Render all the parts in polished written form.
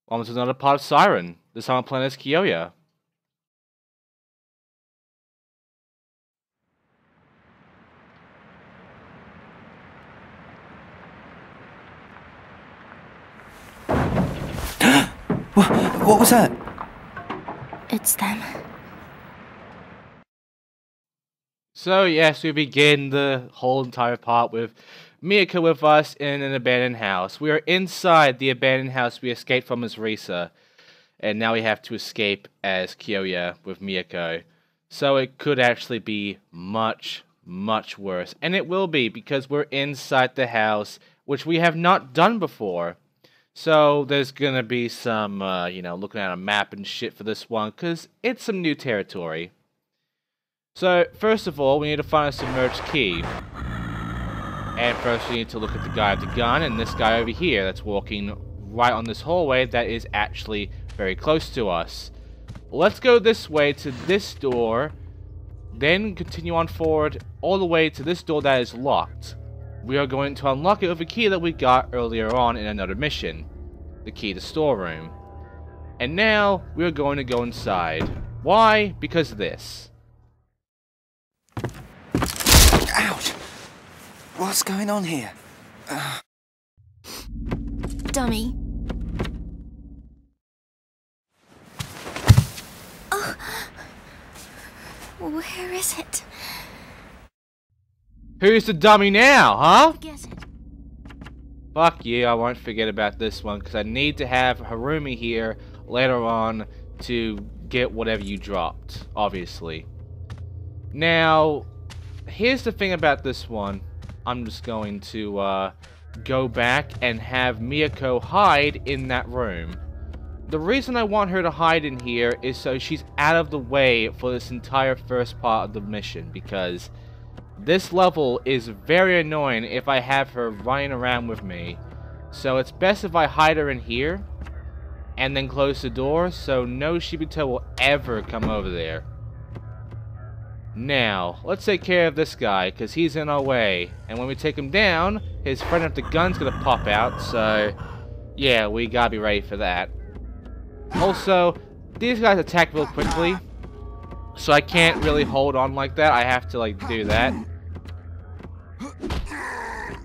Welcome to another part of Siren. This time I'm playing as Kiyoya. What was that? It's them. So yes, we begin the whole entire part with Miyako with us in an abandoned house. We are inside the abandoned house we escaped from as Risa. And now we have to escape as Kiyoya with Miyako. So it could actually be much, much worse. And it will be, because we're inside the house, which we have not done before. So there's gonna be some, looking at a map and shit for this one, because it's some new territory. So, first of all, we need to find a submerged key. And first we need to look at the guy with the gun, and this guy over here that's walking right on this hallway that is actually very close to us. Let's go this way to this door, then continue on forward all the way to this door that is locked. We are going to unlock it with a key that we got earlier on in another mission. The key to storeroom. And now, we are going to go inside. Why? Because of this. Ouch! What's going on here? Dummy. Oh. Where is it? Who's the dummy now, huh? Forget it. Fuck you, I won't forget about this one, because I need to have Harumi here later on to get whatever you dropped, obviously. Now, here's the thing about this one. I'm just going to go back and have Miyako hide in that room. The reason I want her to hide in here is so she's out of the way for this entire first part of the mission, because this level is very annoying if I have her running around with me. So it's best if I hide her in here and then close the door so no Shibito will ever come over there. Now, let's take care of this guy, because he's in our way. And when we take him down, his friend with the gun's gonna pop out, so yeah, we gotta be ready for that. Also, these guys attack real quickly, so I can't really hold on like that. I have to, do that.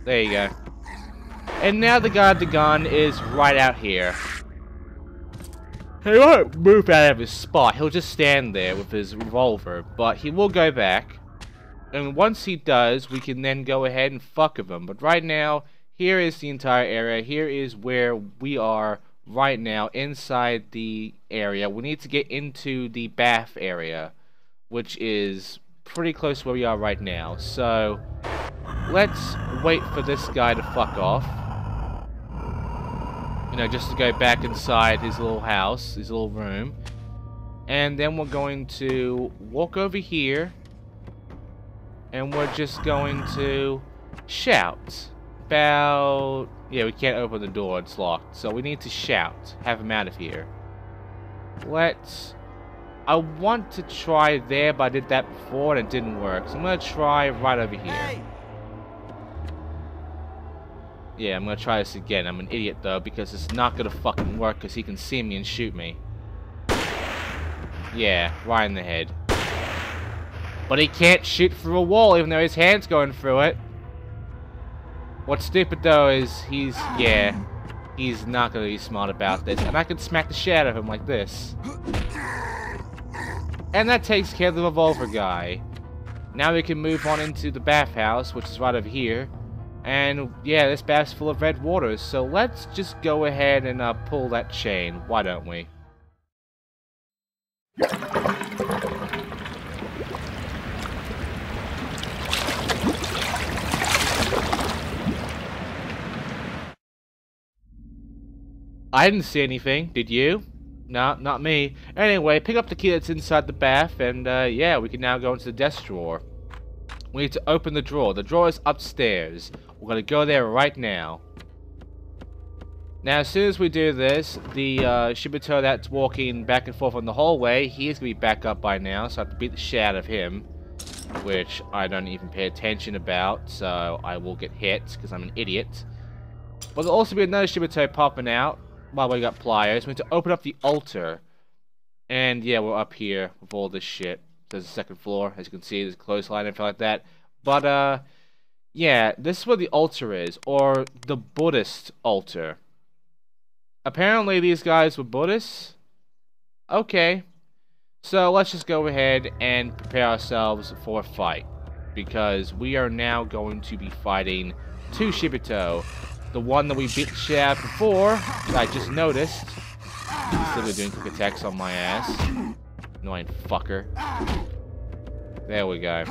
There you go. And now the guy with the gun is right out here. He won't move out of his spot. He'll just stand there with his revolver, but he will go back. And once he does, we can then go ahead and fuck with him. But right now, here is the entire area. Here is where we are right now, inside the area. We need to get into the bath area, which is pretty close to where we are right now. So, let's wait for this guy to fuck off. Just to go back inside his little house, his little room. And then we're going to walk over here. And we're just going to shout about... Yeah, we can't open the door, it's locked. So we need to shout, have him out of here. I want to try there, but I did that before and it didn't work. So I'm going to try right over here. Hey. Yeah, I'm gonna try this again. I'm an idiot though, because it's not gonna fucking work, because he can see me and shoot me. Yeah, right in the head. But he can't shoot through a wall, even though his hand's going through it. What's stupid though is he's not gonna be smart about this, and I can smack the shit out of him like this. And that takes care of the revolver guy. Now we can move on into the bathhouse, which is right over here. And yeah, this bath's full of red water, so let's just go ahead and pull that chain. Why don't we? I didn't see anything, did you? No, not me. Anyway, pick up the key that's inside the bath, and yeah, we can now go into the desk drawer. We need to open the drawer. The drawer is upstairs. We're going to go there right now. Now, as soon as we do this, the Shibito that's walking back and forth on the hallway, he's going to be back up by now, so I have to beat the shit out of him. Which I don't even pay attention about, so I will get hit, because I'm an idiot. But there'll also be another Shibito popping out. While we got pliers, we need to open up the altar. And yeah, we're up here with all this shit. There's a second floor, as you can see, there's a clothesline and everything like that. But yeah, this is where the altar is, or the Buddhist altar. Apparently these guys were Buddhists. Okay. So let's just go ahead and prepare ourselves for a fight. Because we are now going to be fighting two Shibito. The one that we beat the shit out before, that I just noticed. Still doing quick attacks on my ass. Annoying fucker. There we go.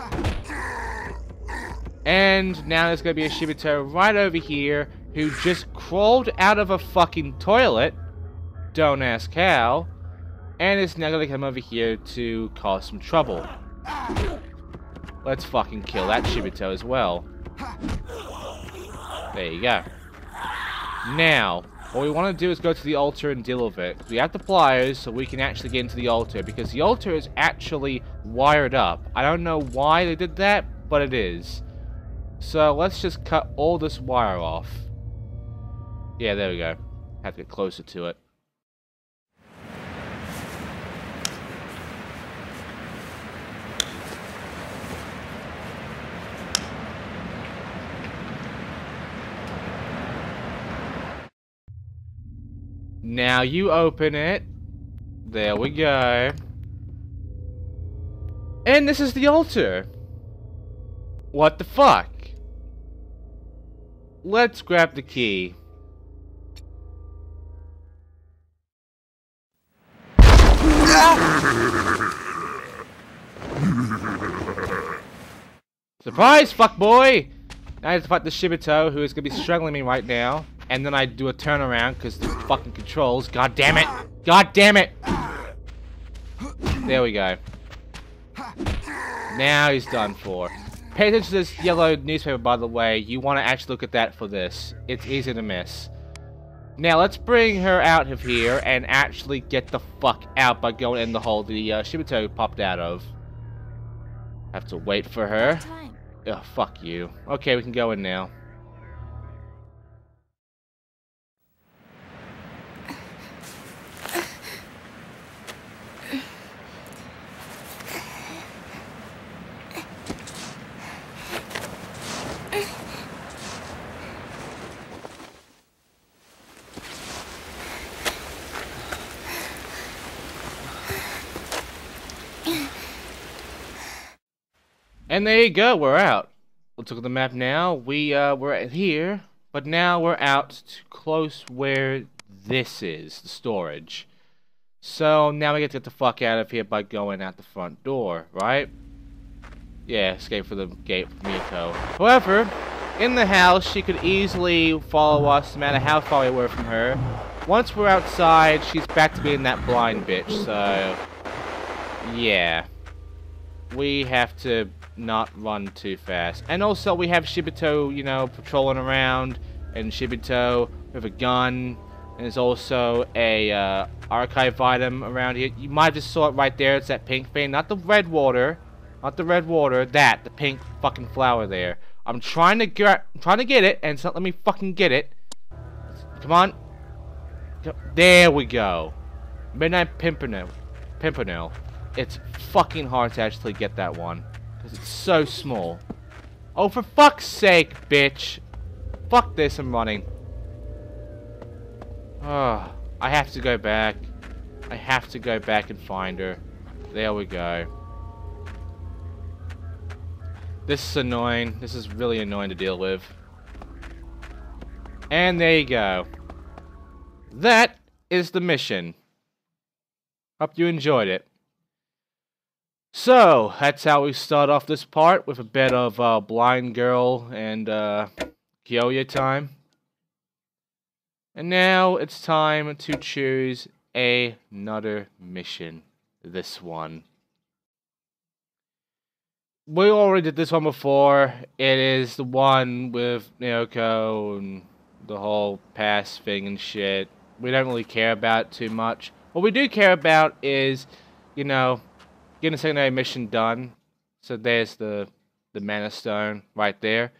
And now there's going to be a Shibito right over here who just crawled out of a fucking toilet. Don't ask how. And is now going to come over here to cause some trouble. Let's fucking kill that Shibito as well. There you go. Now, what we want to do is go to the altar and deal with it. We have the pliers so we can actually get into the altar, because the altar is actually wired up. I don't know why they did that, but it is. So let's just cut all this wire off. Yeah, there we go. Have to get closer to it. Now you open it. There we go. And this is the altar. What the fuck? Let's grab the key. Surprise, fuckboy! Now I have to fight the Shibito, who is going to be struggling me right now. And then I do a turnaround because the fucking controls. God damn it! God damn it! There we go. Now he's done for. Pay attention to this yellow newspaper, by the way. You want to actually look at that for this. It's easy to miss. Now let's bring her out of here and actually get the fuck out by going in the hole the Shibito popped out of. Have to wait for her. Ugh, fuck you. Okay, we can go in now. And there you go, we're out. Let's look at the map now. We're here, but now we're out to close where this is, the storage. So now we get to get the fuck out of here by going out the front door, right? Yeah, escape for the gate for Miko. However, in the house, she could easily follow us no matter how far we were from her. Once we're outside, she's back to being that blind bitch, so... yeah. We have to not run too fast. And also, we have Shibito, you know, patrolling around, and Shibito with a gun. And there's also a archive item around here. You might have just saw it right there. It's that pink thing, not the red water. Not the red water, the pink fucking flower there. I'm trying to get it, and it's not letting me fucking get it. Come on. There we go. Midnight Pimpernel. It's fucking hard to actually get that one, because it's so small. Oh, for fuck's sake, bitch. Fuck this, I'm running. Oh, I have to go back. I have to go back and find her. There we go. This is annoying. This is really annoying to deal with. And there you go. That is the mission. Hope you enjoyed it. So, that's how we start off this part, with a bit of Blind Girl and Kyoya time. And now it's time to choose another mission. This one. We already did this one before. It is the one with Naoko and the whole past thing and shit. We don't really care about too much. What we do care about is, you know, getting a secondary mission done. So there's the Mana Stone right there.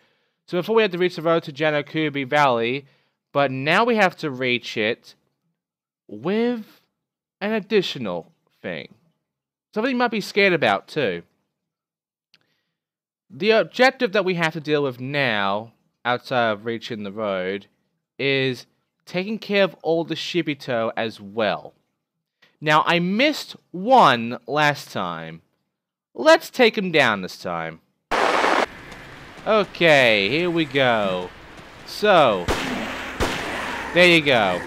So before we had to reach the road to Janokubi Valley, but now we have to reach it with an additional thing. Something you might be scared about, too. The objective that we have to deal with now, outside of reaching the road, is taking care of all the Shibito as well. Now, I missed one last time. Let's take him down this time. Okay, here we go. So, there you go.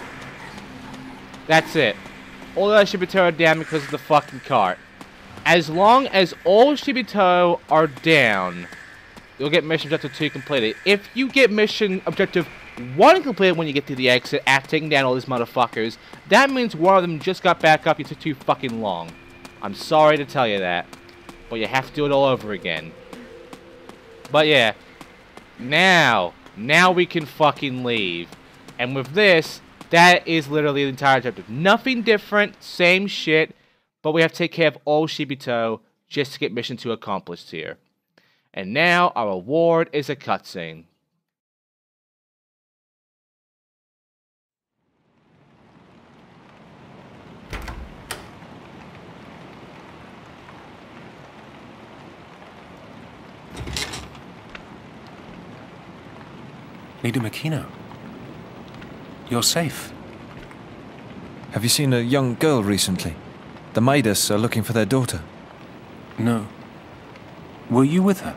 That's it. All the Shibito are down because of the fucking cart. As long as all Shibito are down, you'll get mission objective 2 completed. If you get mission objective 1 completed when you get to the exit after taking down all these motherfuckers, that means one of them just got back up. You took too fucking long. I'm sorry to tell you that, but you have to do it all over again. But yeah, now we can fucking leave. And with this, that is literally the entire objective. Nothing different, same shit, but we have to take care of all Shibito just to get mission 2 accomplished here. And now our reward is a cutscene. Leader Makino, you're safe. Have you seen a young girl recently? The Maidas are looking for their daughter. No. Were you with her?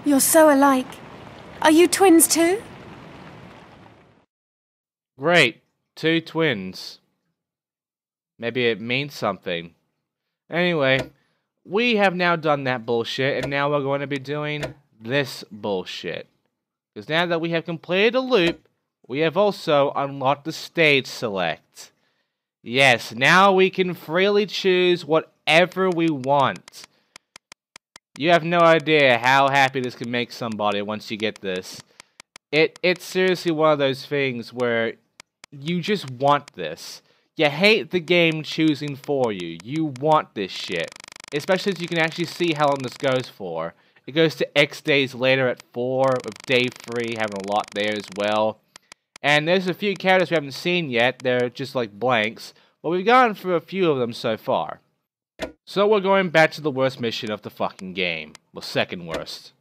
You're so alike. Are you twins too? Great. 2 twins. Maybe it means something. Anyway, we have now done that bullshit, and now we're going to be doing this bullshit. Because now that we have completed the loop, we have also unlocked the stage select. Yes, now we can freely choose whatever we want. You have no idea how happy this can make somebody once you get this. It's seriously one of those things where you just want this. You hate the game choosing for you. You want this shit. Especially as you can actually see how long this goes for. It goes to X days later at 4, with day 3 having a lot there as well. And there's a few characters we haven't seen yet. They're just like blanks. But we've gone through a few of them so far. So we're going back to the worst mission of the fucking game. Well, second worst.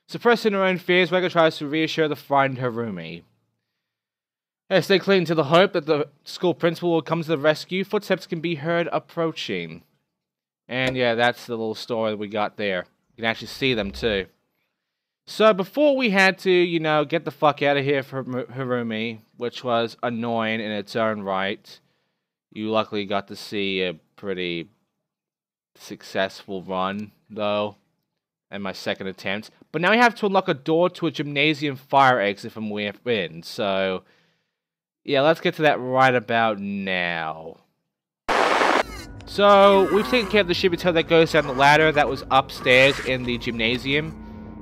Suppressing her own fears, Wega tries to reassure the frightened Harumi. As they cling to the hope that the school principal will come to the rescue, footsteps can be heard approaching. And yeah, that's the little story that we got there. You can actually see them too. So before we had to, you know, get the fuck out of here from Harumi, which was annoying in its own right, you luckily got to see a pretty successful run, though, and my second attempt. But now we have to unlock a door to a gymnasium fire exit from within, so yeah, let's get to that right about now. So, we've taken care of the Shibito that goes down the ladder that was upstairs in the gymnasium.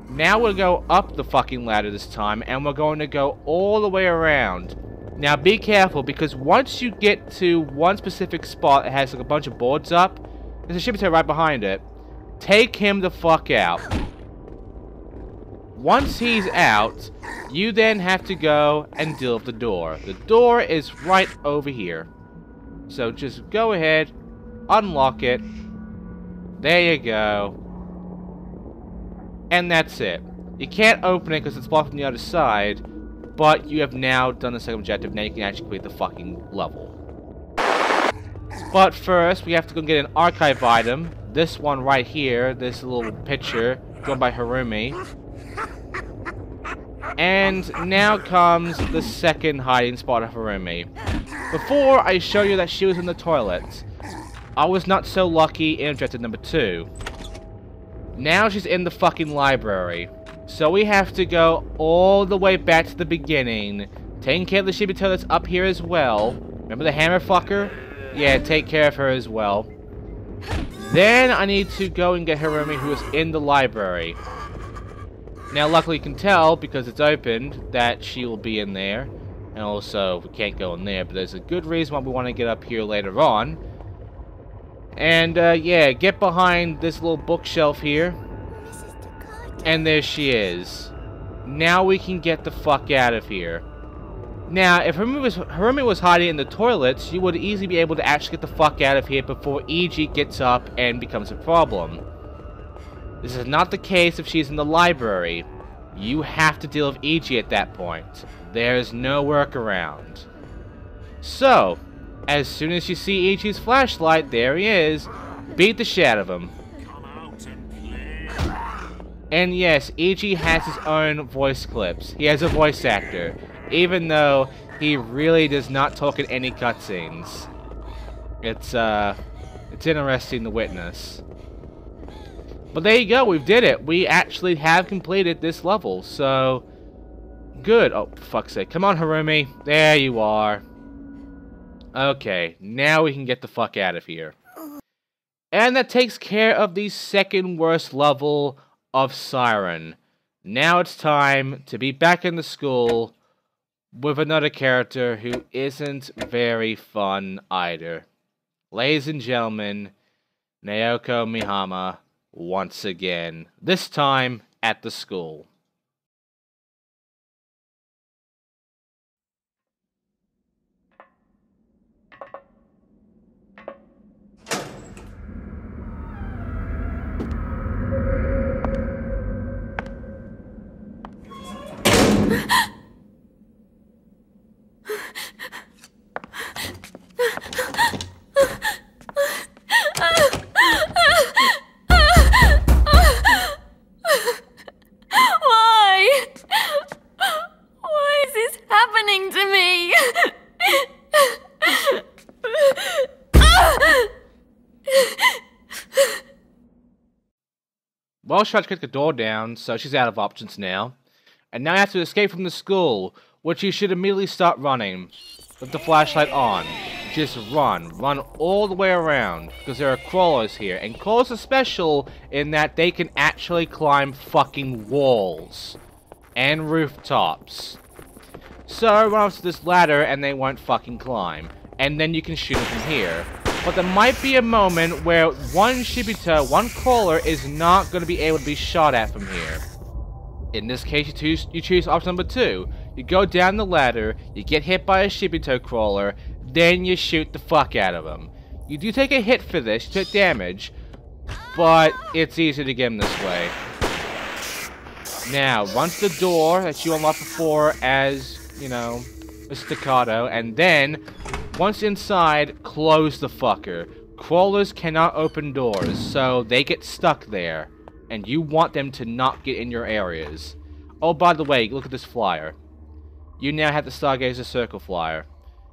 Now we'll go up the fucking ladder this time, and we're going to go all the way around. Now, be careful, because once you get to one specific spot, it has like a bunch of boards up. There's a Shibito right behind it. Take him the fuck out. Once he's out, you then have to go and deal with the door. The door is right over here. So just go ahead, unlock it. There you go. And that's it. You can't open it because it's blocked from the other side, but you have now done the second objective. Now you can actually complete the fucking level. But first, we have to go get an archive item. This one right here, this little picture, done by Harumi. And now comes the second hiding spot of Harumi. Before, I showed you that she was in the toilet. I was not so lucky in objective number 2. Now she's in the fucking library. So we have to go all the way back to the beginning, taking care of the Shibito that's up here as well. Remember the hammer fucker? Yeah, take care of her as well. Then I need to go and get Harumi, who is in the library. Now, luckily you can tell, because it's opened, that she will be in there. And also, we can't go in there, but there's a good reason why we want to get up here later on. And, yeah, get behind this little bookshelf here. And there she is. Now we can get the fuck out of here. Now, if Harumi was hiding in the toilets, you would easily be able to actually get the fuck out of here before EG gets up and becomes a problem. This is not the case if she's in the library. You have to deal with EG at that point. There's no workaround. So, as soon as you see EG's flashlight, there he is. Beat the shit out of him. And yes, EG has his own voice clips. He has a voice actor, even though he really does not talk in any cutscenes. It's interesting to witness. But there you go, we did it. We actually have completed this level, so good. Oh, for fuck's sake. Come on, Harumi. There you are. Okay, now we can get the fuck out of here. And that takes care of the second worst level of Siren. Now it's time to be back in the school with another character who isn't very fun either. Ladies and gentlemen, Naoko Mihama once again, this time at the school. Why is this happening to me? Well, she tried to kick the door down, so she's out of options now. And now you have to escape from the school, which you should immediately start running with the flashlight on. Just run. Run all the way around, because there are crawlers here. And crawlers are special in that they can actually climb fucking walls and rooftops. So run up to this ladder and they won't fucking climb. And then you can shoot them from here. But there might be a moment where one Shibito, one crawler, is not going to be able to be shot at from here. In this case, you choose option number 2. You go down the ladder, you get hit by a Shibito crawler, then you shoot the fuck out of him. You do take a hit for this, you take damage, but it's easier to get him this way. Now, run to the door that you unlocked before as, you know, a staccato, and then, once inside, close the fucker. Crawlers cannot open doors, so they get stuck there. And you want them to not get in your areas. Oh, by the way, look at this flyer. You now have the Stargazer Circle flyer.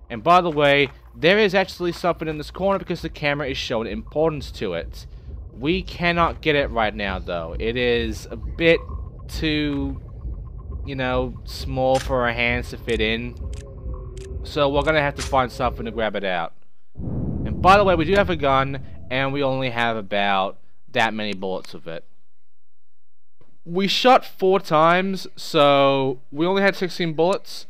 And by the way, there is actually something in this corner because the camera is showing importance to it. We cannot get it right now, though. It is a bit too, you know, small for our hands to fit in. So we're going to have to find something to grab it out. And by the way, we do have a gun, and we only have about that many bullets of it. We shot 4 times, so we only had 16 bullets.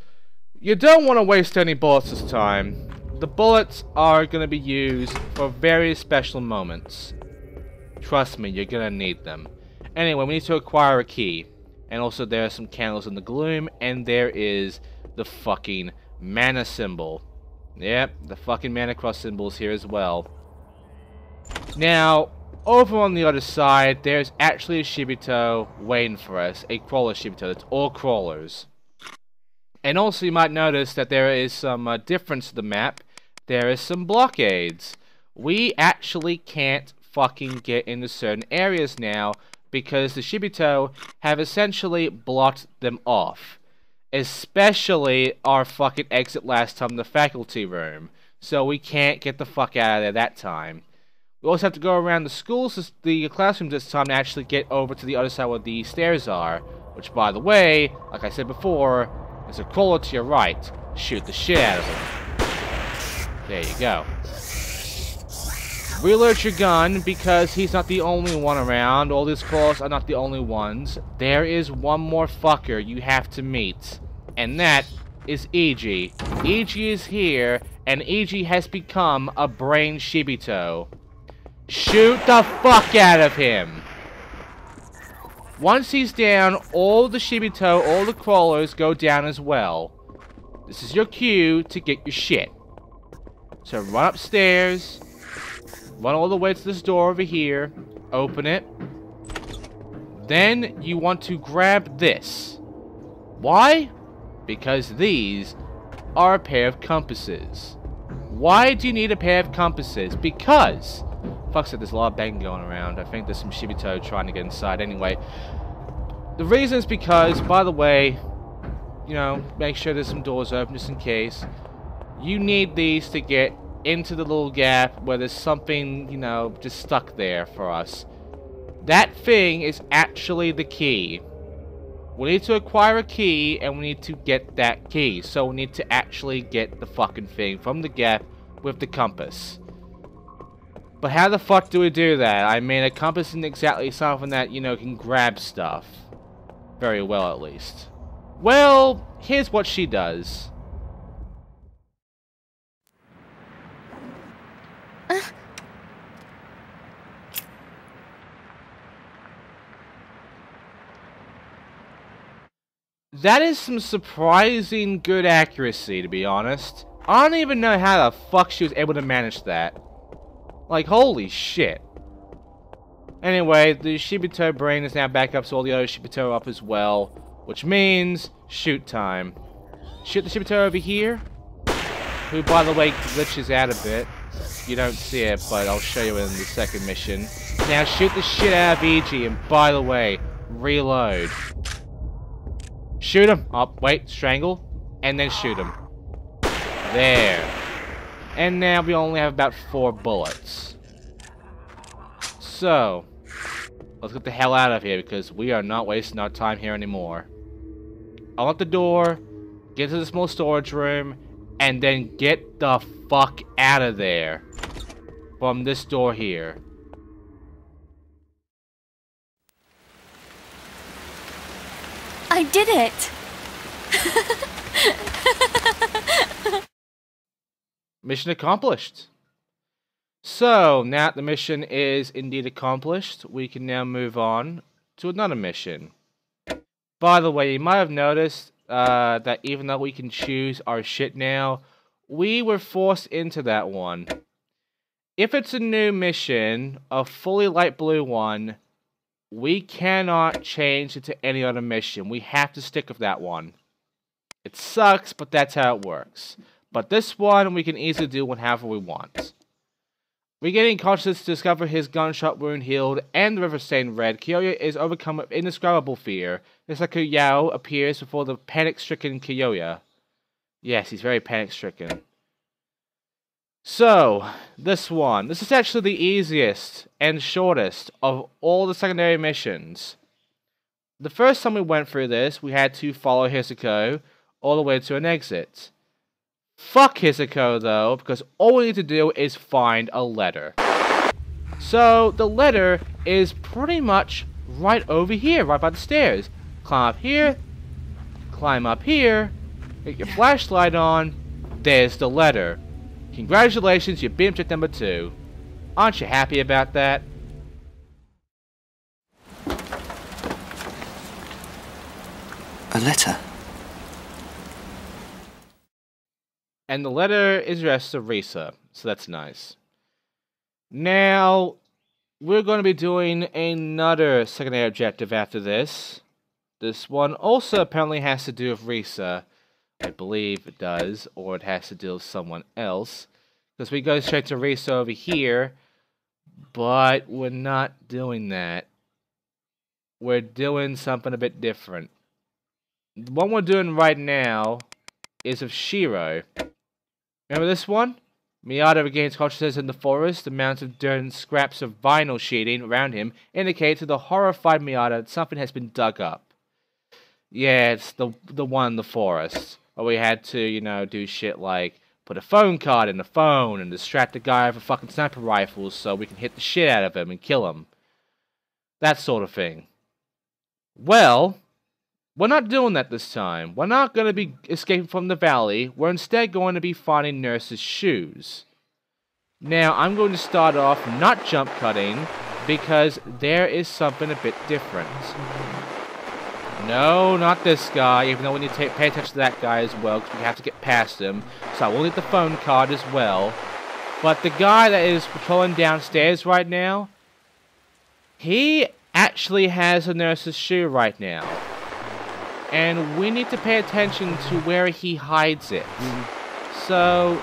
You don't want to waste any bullets this time. The bullets are going to be used for very special moments. Trust me, you're going to need them. Anyway, we need to acquire a key. And also there are some candles in the gloom, and there is the fucking mana symbol. Yep, the fucking mana cross symbol is here as well. Now, over on the other side, there's actually a Shibito waiting for us. A crawler Shibito. It's all crawlers. And also you might notice that there is some difference to the map. There is some blockades. We actually can't fucking get into certain areas now because the Shibito have essentially blocked them off. Especially our fucking exit last time, the faculty room. So we can't get the fuck out of there that time. We also have to go around the schools, the classrooms this time to actually get over to the other side where the stairs are. Which, by the way, like I said before, there's a crawler to your right. Shoot the shit out of him. There you go. Reload your gun because he's not the only one around. All these crawlers are not the only ones. There is one more fucker you have to meet. And that is EG. EG is here, and EG has become a brain Shibito. Shoot the fuck out of him! Once he's down, all the Shibito, all the crawlers go down as well. This is your cue to get your shit. So run upstairs, run all the way to this door over here, open it. Then you want to grab this. Why? Because these are a pair of compasses. Why do you need a pair of compasses? Because, fuck it, there's a lot of banging going around. I think there's some Shibito trying to get inside anyway. The reason is because, by the way, you know, make sure there's some doors open just in case. You need these to get into the little gap where there's something, you know, just stuck there for us. That thing is actually the key. We need to acquire a key, and we need to get that key. So we need to actually get the fucking thing from the gap with the compass. But how the fuck do we do that? I mean, a compass isn't exactly something that, you know, can grab stuff. Very well, at least. Well, here's what she does. That is some surprising good accuracy, to be honest. I don't even know how the fuck she was able to manage that. Like, holy shit. Anyway, the Shibito brain is now back up, so all the other Shibito are up as well. Which means, shoot time. Shoot the Shibito over here. Who, by the way, glitches out a bit. You don't see it, but I'll show you in the second mission. Now shoot the shit out of EG, and by the way, reload. Shoot him. Oh, wait, strangle. And then shoot him. There. And now we only have about 4 bullets. So, let's get the hell out of here because we are not wasting our time here anymore. Unlock the door, get to the small storage room, and then get the fuck out of there. From this door here. I did it! Mission accomplished. So, now that the mission is indeed accomplished, we can now move on to another mission. By the way, you might have noticed that even though we can choose our shit now, we were forced into that one. If it's a new mission, a fully light blue one, we cannot change it to any other mission. We have to stick with that one. It sucks, but that's how it works. But this one, we can easily do whenever we want. Regaining consciousness to discover his gunshot wound healed and the river stained red, Kiyoya is overcome with indescribable fear. Hisaku Yao appears before the panic-stricken Kiyoya. Yes, he's very panic-stricken. So, this one. This is actually the easiest and shortest of all the secondary missions. The first time we went through this, we had to follow Hisako all the way to an exit. Fuck Hisako, though, because all we need to do is find a letter. So, the letter is pretty much right over here, right by the stairs. Climb up here, climb up here, get your flashlight on, there's the letter. Congratulations, you beat object number 2. Aren't you happy about that? A letter. And the letter is addressed to Risa, so that's nice. Now, we're going to be doing another secondary objective after this. This one also apparently has to do with Risa. I believe it does, or it has to deal with someone else. Because we go straight to Risa over here, but we're not doing that. We're doing something a bit different. The one we're doing right now is of Shiro. Remember this one? Miyata regains consciousness in the forest. The mounds of dirt and scraps of vinyl sheeting around him indicate to the horrified Miyata that something has been dug up. Yeah, it's the one in the forest. Where we had to, you know, do shit like put a phone card in the phone and distract the guy with a fucking sniper rifle so we can hit the shit out of him and kill him. That sort of thing. Well, we're not doing that this time. We're not going to be escaping from the valley. We're instead going to be finding Nurse's shoes. Now, I'm going to start off not jump cutting because there is something a bit different. No, not this guy, even though we need to pay attention to that guy as well, because we have to get past him. So I will need the phone card as well. But the guy that is patrolling downstairs right now, he actually has a nurse's shoe right now. And we need to pay attention to where he hides it. So,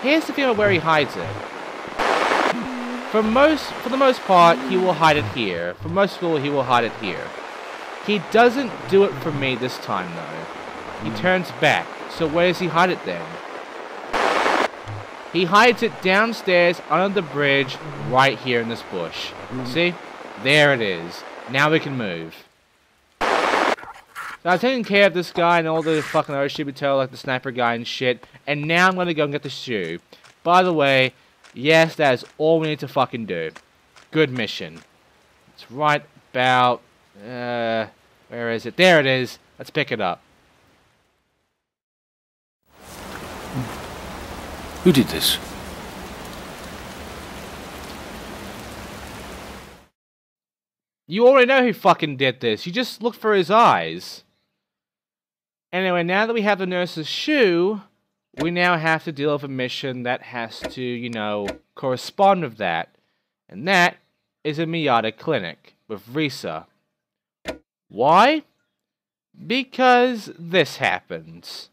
here's the thing about where he hides it. For the most part, he will hide it here. For most people, he will hide it here. He doesn't do it for me this time, though. He turns back. So where does he hide it then? He hides it downstairs under the bridge right here in this bush. See? There it is. Now we can move. So I've taken care of this guy and all the fucking other shit we tell, like the sniper guy and shit. And now I'm gonna go and get the shoe. By the way, yes, that is all we need to fucking do. Good mission. It's right about... where is it? There it is. Let's pick it up. Who did this? You already know who fucking did this. You just looked for his eyes. Anyway, now that we have the nurse's shoe, we now have to deal with a mission that has to, you know, correspond with that. And that is a Miyata clinic with Risa. Why? Because this happens.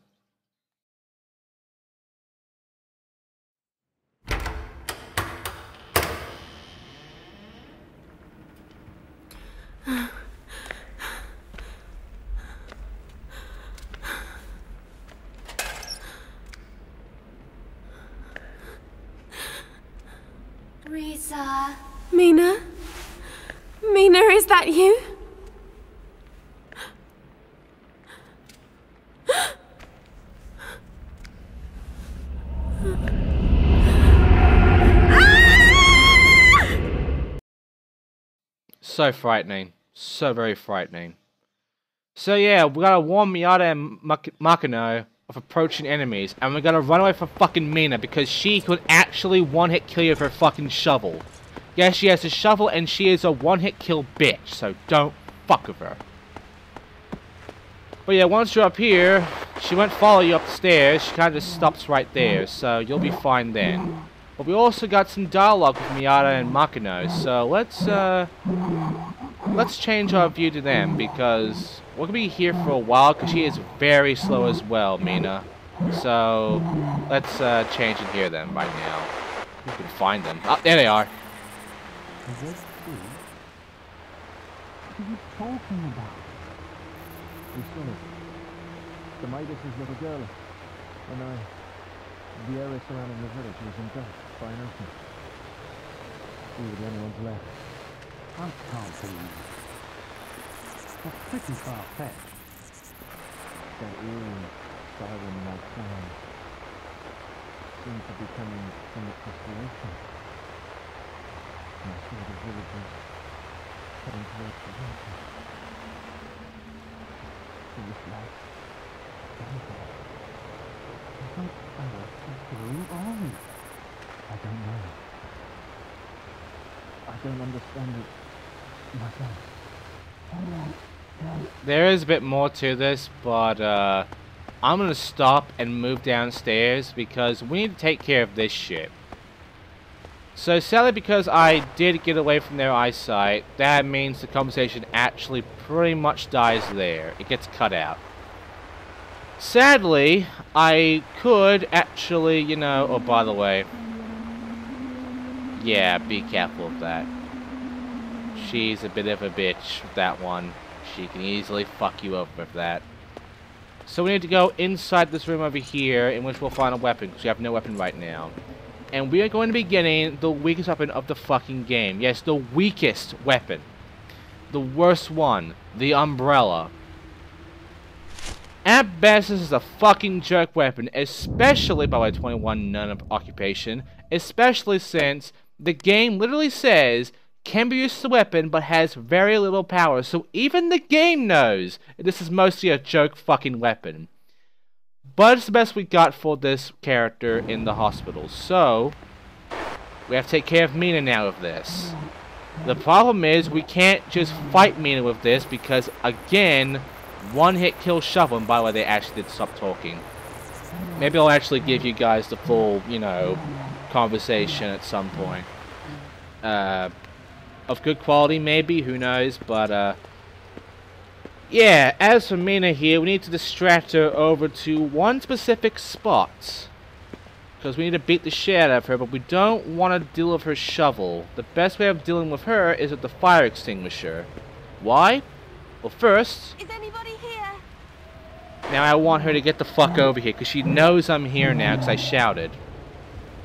Risa. Mina? Mina, is that you? So frightening. So very frightening. So yeah, we gotta warn Miyata and Makino of approaching enemies, and we gotta run away from fucking Mina because she could actually one-hit kill you with her fucking shovel. Yes, she has a shovel and she is a one-hit kill bitch, so don't fuck with her. But yeah, once you're up here, she won't follow you up the stairs, she kinda just stops right there, so you'll be fine then. But we also got some dialogue with Miyata and Makino, so let's change our view to them, because we're gonna be here for a while, because she is very slow as well, Mina. So, let's change in here then, right now. We can find them. Oh, there they are. Is this true? What are you talking about? We saw it. The Midas's little girl. And the area surrounding the village was engulfed by an ocean. We were the only ones left. I can't believe it. That's pretty far-fetched. That eerie, siren-like sound seemed to be coming from across the ocean. And I saw the villagers heading towards the water. It was like danger. What on earth is going on? I don't know. I don't understand it myself. There is a bit more to this, but I'm gonna stop and move downstairs because we need to take care of this shit. So sadly, because I did get away from their eyesight, that means the conversation actually pretty much dies there. It gets cut out. Sadly, I could actually, you know, oh, by the way, yeah, be careful of that. She's a bit of a bitch with that one. She can easily fuck you up with that. So we need to go inside this room over here, in which we'll find a weapon, because we have no weapon right now. And we are going to be getting the weakest weapon of the fucking game. Yes, the weakest weapon. The worst one. The umbrella. At best, this is a fucking jerk weapon, especially by 21 non-occupation, especially since the game literally says can be used as a weapon, but has very little power, so even the game knows this is mostly a joke fucking weapon. But it's the best we got for this character in the hospital, so we have to take care of Mina now with this. The problem is we can't just fight Mina with this because, again, One-hit kill shovel, and by the way, they actually did stop talking. Maybe I'll actually give you guys the full, you know, conversation at some point. Of good quality, maybe, who knows, but, yeah, as for Mina here, we need to distract her over to one specific spot. Because we need to beat the shit out of her, but we don't want to deal with her shovel. The best way of dealing with her is with the fire extinguisher. Why? Well, first... Is anybody here? Now I want her to get the fuck over here, because she knows I'm here now, because I shouted.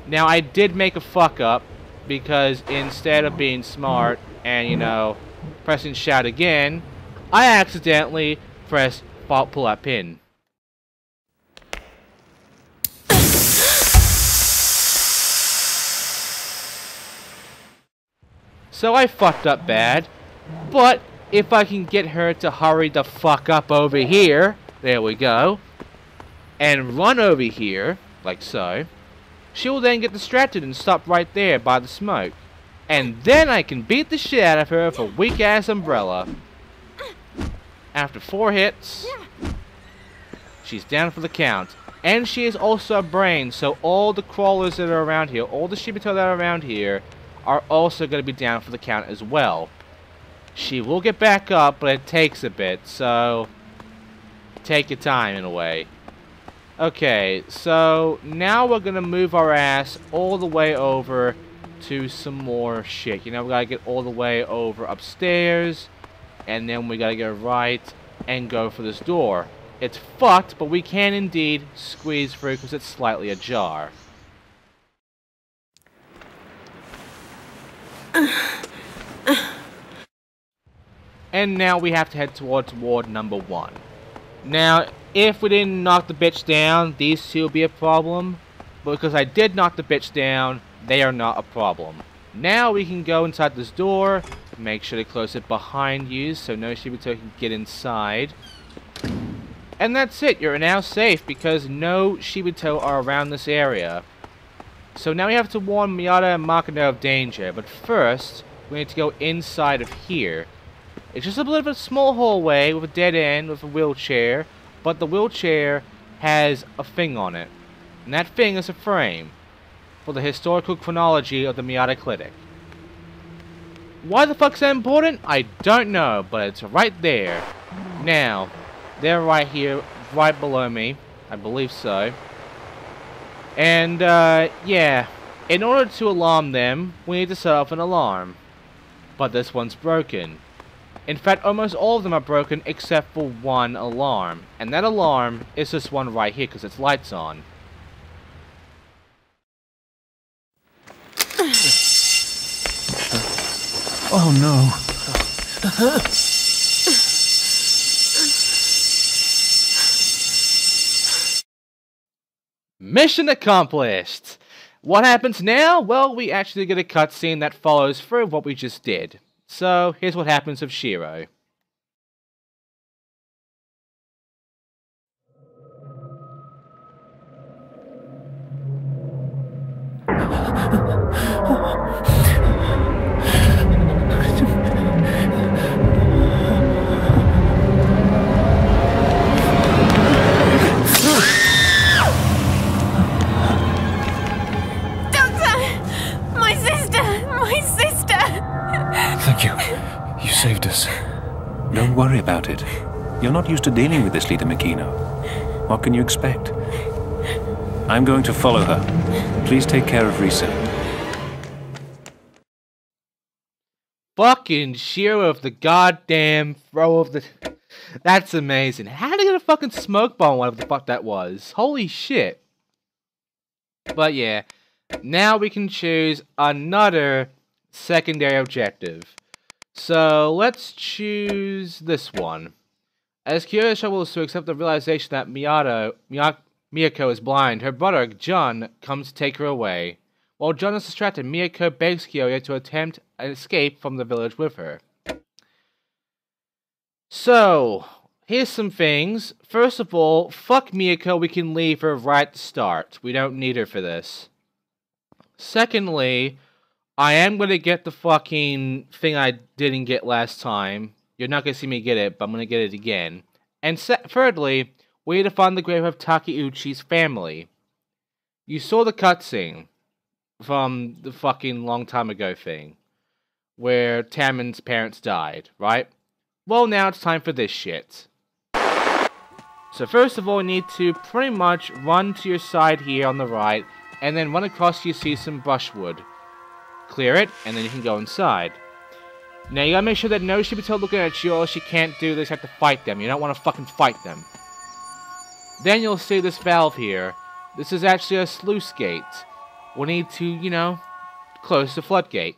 Now, I did make a fuck up, because instead of being smart and, you know, pressing shout again, I accidentally pressed pull that pin. So I fucked up bad, but if I can get her to hurry the fuck up over here, there we go, and run over here, like so, she will then get distracted and stop right there by the smoke. And then I can beat the shit out of her with a weak-ass umbrella. After 4 hits, she's down for the count. And she is also a brain, so all the crawlers that are around here, all the Shibito that are around here, are also going to be down for the count as well. She will get back up, but it takes a bit, so take your time in a way. Okay, so now we're going to move our ass all the way over to some more shit. You know, we got to get all the way over upstairs, and then we got to get right and go for this door. It's fucked, but we can indeed squeeze through because it's slightly ajar. And now we have to head towards ward number 1. Now, if we didn't knock the bitch down, these two will be a problem. But because I did knock the bitch down, they are not a problem. Now we can go inside this door. Make sure to close it behind you so no Shibito can get inside. And that's it. You're now safe because no Shibito are around this area. So now we have to warn Miyata and Makino of danger. But first, we need to go inside of here. It's just a bit of a small hallway with a dead end with a wheelchair, but the wheelchair has a thing on it. And that thing is a frame for the historical chronology of the Miyata Clinic. Why the fuck's that important? I don't know, but it's right there. Now, they're right here, right below me. I believe so. And, yeah. In order to alarm them, we need to set off an alarm. But this one's broken. In fact, almost all of them are broken except for one alarm. And that alarm is this one right here because its light's on. Oh no. Mission accomplished! What happens now? Well, we actually get a cutscene that follows through what we just did. So, here's what happens with Shiro. Thank you. You saved us. Don't worry about it. You're not used to dealing with this, Leader Makino. What can you expect? I'm going to follow her. Please take care of Risa. Fucking Shiro of the goddamn throw of the... That's amazing. How did he get a fucking smoke bomb, whatever the fuck that was? Holy shit. But yeah, now we can choose another secondary objective. So let's choose this one. As Akira struggles to accept the realization that Miyako is blind, her brother, Jun, comes to take her away. While Jun is distracted, Miyako begs Kyoya to attempt an escape from the village with her. So, here's some things. First of all, fuck Miyako, we can leave her right at the start. We don't need her for this. Secondly, I am going to get the fucking thing I didn't get last time. You're not going to see me get it, but I'm going to get it again. And thirdly, we need to find the grave of Takeuchi's family. You saw the cutscene from the fucking long time ago thing, where Taman's parents died, right? Well, now it's time for this shit. So first of all, you need to pretty much run to your side here on the right, and then run across you see some brushwood. Clear it, and then you can go inside. Now you gotta make sure that no Shibito looking at you, or else you can't do this, you have to fight them. You don't want to fucking fight them. Then you'll see this valve here. This is actually a sluice gate. We'll need to, you know, close the floodgate.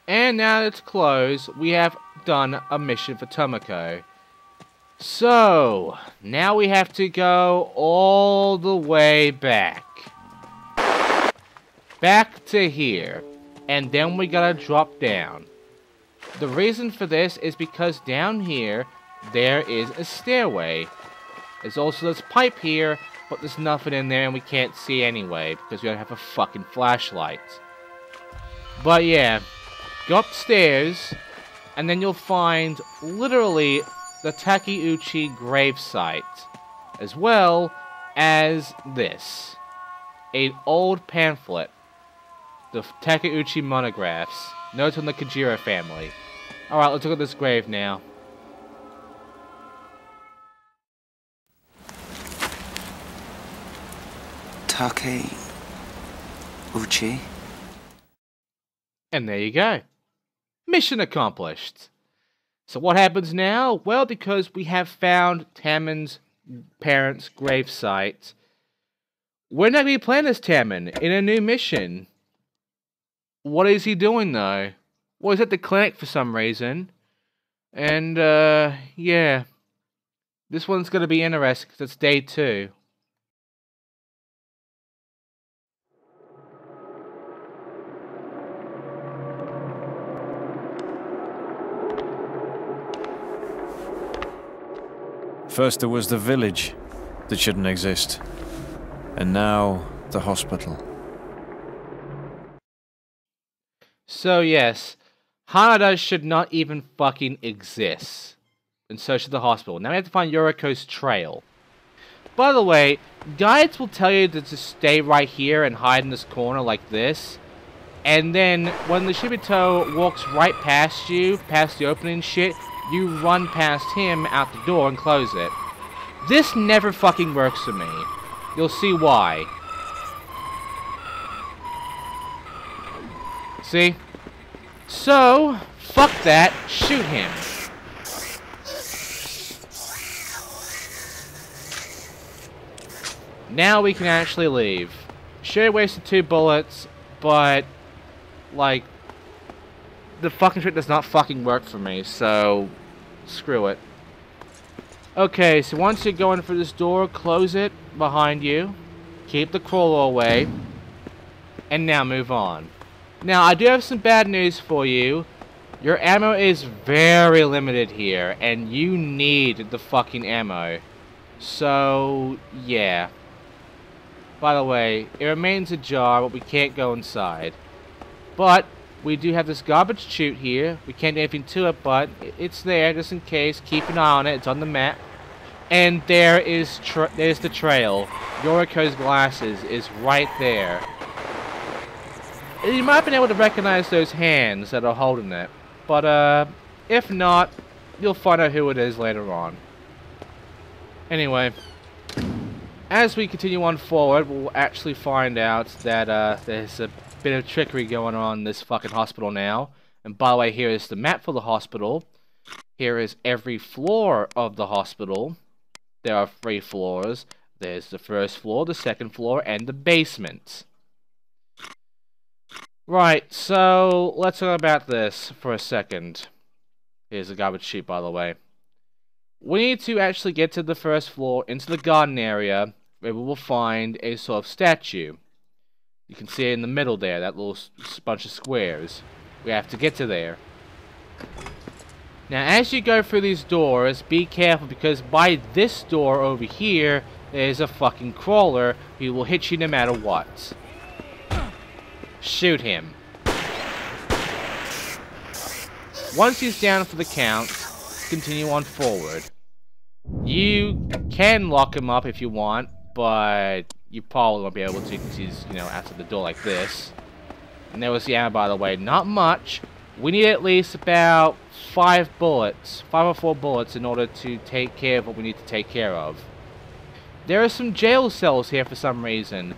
And now that it's closed, we have done a mission for Tomoko. So, now we have to go all the way back. Back to here. And then we gotta drop down. The reason for this is because down here, there is a stairway. There's also this pipe here, but there's nothing in there and we can't see anyway, because we don't have a fucking flashlight. But yeah. Go upstairs, and then you'll find, literally, the Takeuchi gravesite, as well as this. An old pamphlet. The Takeuchi monographs. Notes on the Kajira family. Alright, let's look at this grave now. Takeuchi? And there you go. Mission accomplished. So what happens now? Well, because we have found Taman's parents' gravesite, we're not going to be playing as Taman in a new mission. What is he doing, though? Well, he's at the clinic for some reason. And, yeah. This one's going to be interesting because it's day 2. First there was the village that shouldn't exist. And now, the hospital. So yes, Hanada should not even fucking exist. And so should the hospital. Now we have to find Yoriko's trail. By the way, guides will tell you to just stay right here and hide in this corner like this. And then, when the Shibito walks right past you, past the opening shit, you run past him out the door and close it. This never fucking works for me. You'll see why. See? So, fuck that, shoot him. Now we can actually leave. Sure, wasted 2 bullets, but, like, the fucking trick does not fucking work for me, so screw it. Okay, so once you go in for this door, close it behind you, keep the crawler away, and now move on. Now, I do have some bad news for you. Your ammo is very limited here, and you need the fucking ammo. So, yeah. By the way, it remains ajar, but we can't go inside. But we do have this garbage chute here. We can't do anything to it, but it's there just in case. Keep an eye on it. It's on the map. And there's the trail. Yoriko's glasses is right there. You might have been able to recognize those hands that are holding it. But, if not, you'll find out who it is later on. Anyway, as we continue on forward, we'll actually find out that, there's a bit of trickery going on in this fucking hospital now. And by the way, here is the map for the hospital. Here is every floor of the hospital. There are 3 floors. There's the first floor, the second floor, and the basement. Right, so let's talk about this for a second. Here's a garbage chute, by the way. We need to actually get to the first floor, into the garden area, where we will find a sort of statue. You can see it in the middle there, that little bunch of squares. We have to get to there. Now, as you go through these doors, be careful because by this door over here, there's a fucking crawler who will hit you no matter what. Shoot him. Once he's down for the count, continue on forward. You can lock him up if you want, but you probably won't be able to because he's, you know, outside the door like this. And there was the ammo, by the way. Not much. We need at least about 5 bullets, 5 or 4 bullets in order to take care of what we need to take care of. There are some jail cells here for some reason.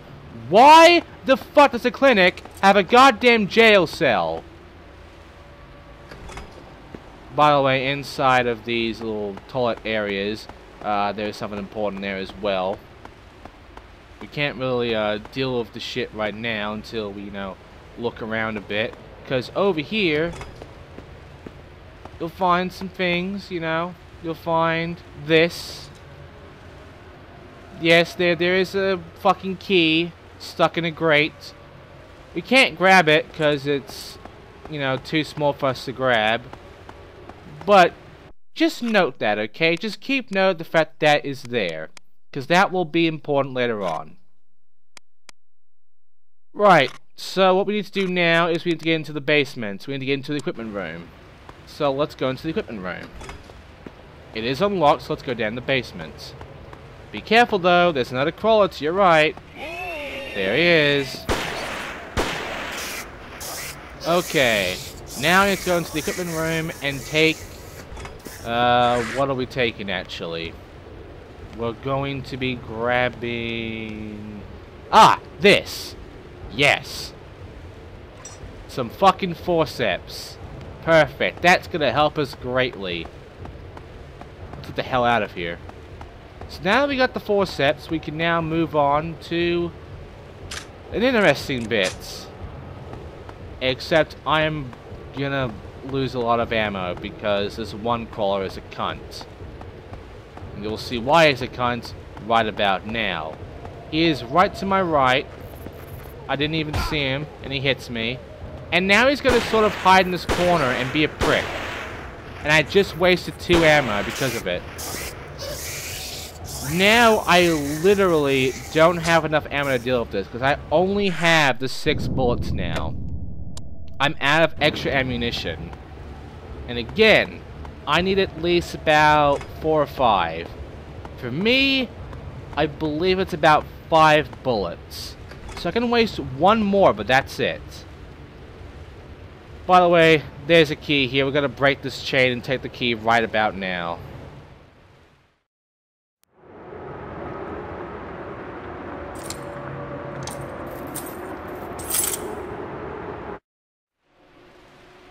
Why the fuck does a clinic have a goddamn jail cell? By the way, inside of these little toilet areas, there's something important there as well. We can't really deal with the shit right now until we, you know, look around a bit. Because over here, you'll find some things, you know. You'll find this. Yes, there is a fucking key stuck in a grate. We can't grab it because it's, you know, too small for us to grab. But just note that, okay? Just keep note of the fact that is there. Because that will be important later on. Right, so what we need to do now is we need to get into the basement. We need to get into the equipment room. So let's go into the equipment room. It is unlocked, so let's go down the basement. Be careful though, there's another crawler to your right. There he is. Okay, now we need to go into the equipment room and take... what are we taking actually? We're going to be grabbing... Ah! This! Yes! Some fucking forceps. Perfect. That's gonna help us greatly. Let's get the hell out of here. So now that we got the forceps, we can now move on to an interesting bit. Except I am gonna lose a lot of ammo because this one crawler is a cunt. And you'll see why he's a cunt right about now. He is right to my right. I didn't even see him, and he hits me. And now he's gonna sort of hide in this corner and be a prick. And I just wasted 2 ammo because of it. Now I literally don't have enough ammo to deal with this because I only have the 6 bullets now. I'm out of extra ammunition. And again, I need at least about 4 or 5. For me, I believe it's about 5 bullets. So I can waste 1 more, but that's it. By the way, there's a key here. We're gonna break this chain and take the key right about now.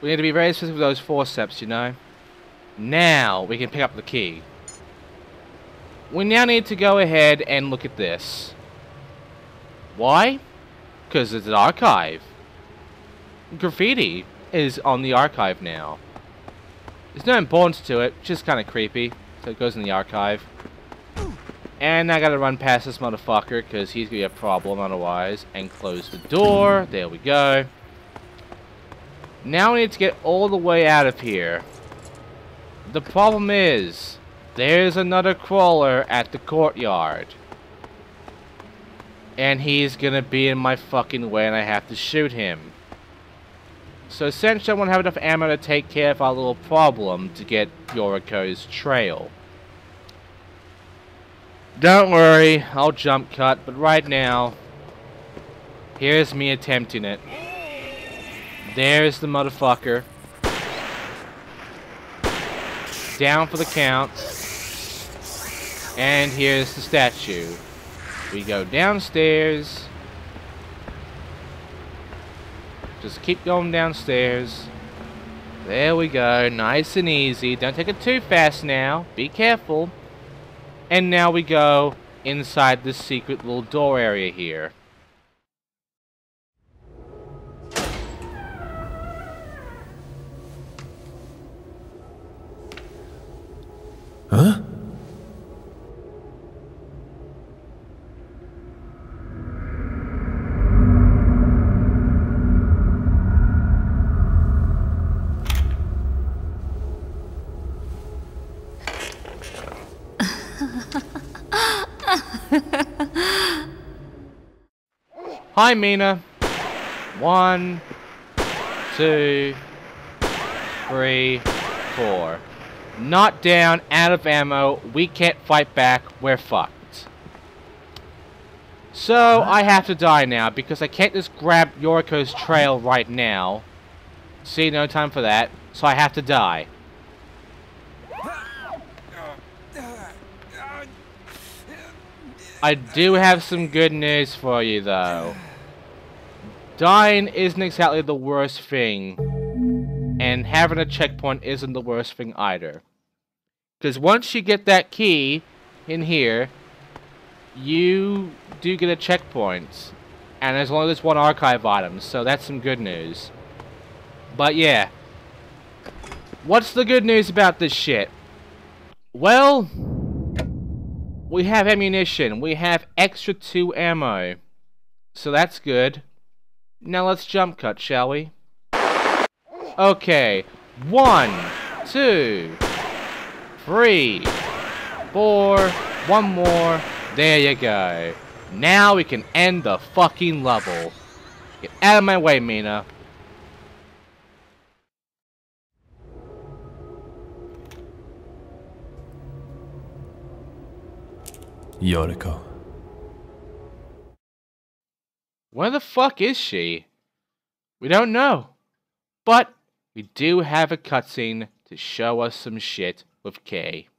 We need to be very specific with those forceps, you know. Now we can pick up the key. We now need to go ahead and look at this. Why? Because it's an archive. Graffiti is on the archive now. There's no importance to it, just kind of creepy. So it goes in the archive. And I gotta run past this motherfucker because he's gonna be a problem otherwise. And close the door. There we go. Now we need to get all the way out of here. The problem is, there's another crawler at the courtyard. And he's gonna be in my fucking way and I have to shoot him. So essentially I won't have enough ammo to take care of our little problem to get Yoriko's trail. Don't worry, I'll jump cut, but right now, here's me attempting it. There's the motherfucker. Down for the count. And here's the statue. We go downstairs. Just keep going downstairs. There we go. Nice and easy. Don't take it too fast now. Be careful. And now we go inside this secret little door area here. Huh? Hi, Mina. 1, 2, 3, 4. Not down, out of ammo. We can't fight back. We're fucked. So, I have to die now, because I can't just grab Yoriko's trail right now. See, no time for that. So I have to die. I do have some good news for you, though. Dying isn't exactly the worst thing. And having a checkpoint isn't the worst thing either. Because once you get that key in here, you do get a checkpoint. And there's only this one archive item, so that's some good news. But yeah. What's the good news about this shit? Well, we have ammunition. We have extra 2 ammo. So that's good. Now let's jump cut, shall we? Okay. 1, 2, 3, 4. One more. There you go. Now we can end the fucking level. Get out of my way, Mina. Yoriko. Where the fuck is she? We don't know. But we do have a cutscene to show us some shit with Kay.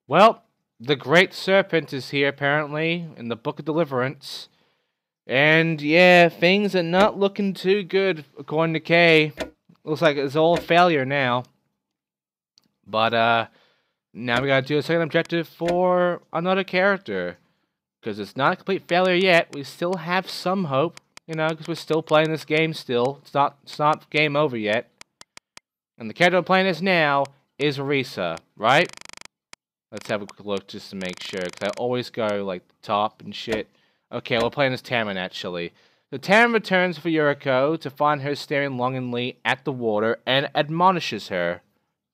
Well, the Great Serpent is here, apparently, in the Book of Deliverance. And, yeah, things are not looking too good, according to Kay. Looks like it's all a failure now. But, now we gotta do a second objective for another character. Because it's not a complete failure yet. We still have some hope, you know, because we're still playing this game still. It's not game over yet. And the character we're playing as now is Risa, right? Let's have a quick look just to make sure, because I always go, like, the top and shit. Okay, we're playing as Tamron, actually. The Tamron returns for Yoriko to find her staring longingly at the water and admonishes her.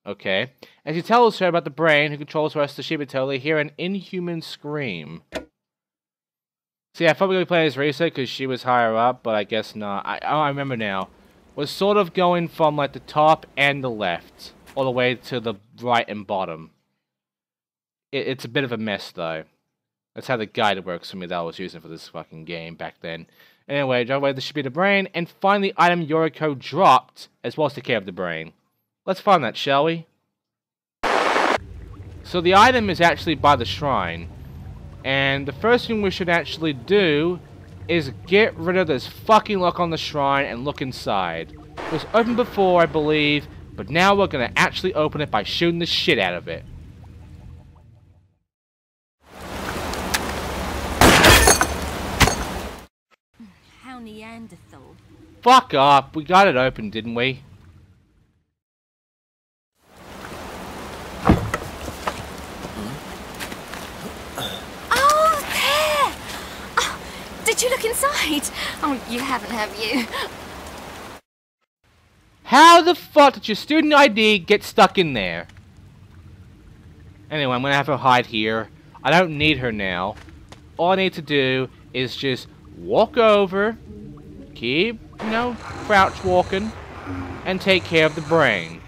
Okay. As he tells her about the brain who controls the rest of Shibito, they hear an inhuman scream. See, I thought we were playing as Risa because she was higher up, but I guess not. I remember now. We're sort of going from, like, the top and the left, all the way to the right and bottom. It's a bit of a mess, though. That's how the guide works for me that I was using for this fucking game back then. Anyway, drive away the Shibito brain, and find the item Yoriko dropped, as well as take care of the brain. Let's find that, shall we? So the item is actually by the shrine. And the first thing we should actually do is get rid of this fucking lock on the shrine and look inside. It was open before, I believe, but now we're gonna actually open it by shooting the shit out of it. How Neanderthal. Fuck off, we got it open, didn't we? Oh, there! Oh, did you look inside? Oh, you haven't, have you? How the fuck did your student ID get stuck in there? Anyway, I'm gonna have her hide here. I don't need her now. All I need to do is just walk over, keep, you know, crouch walking, and take care of the brain.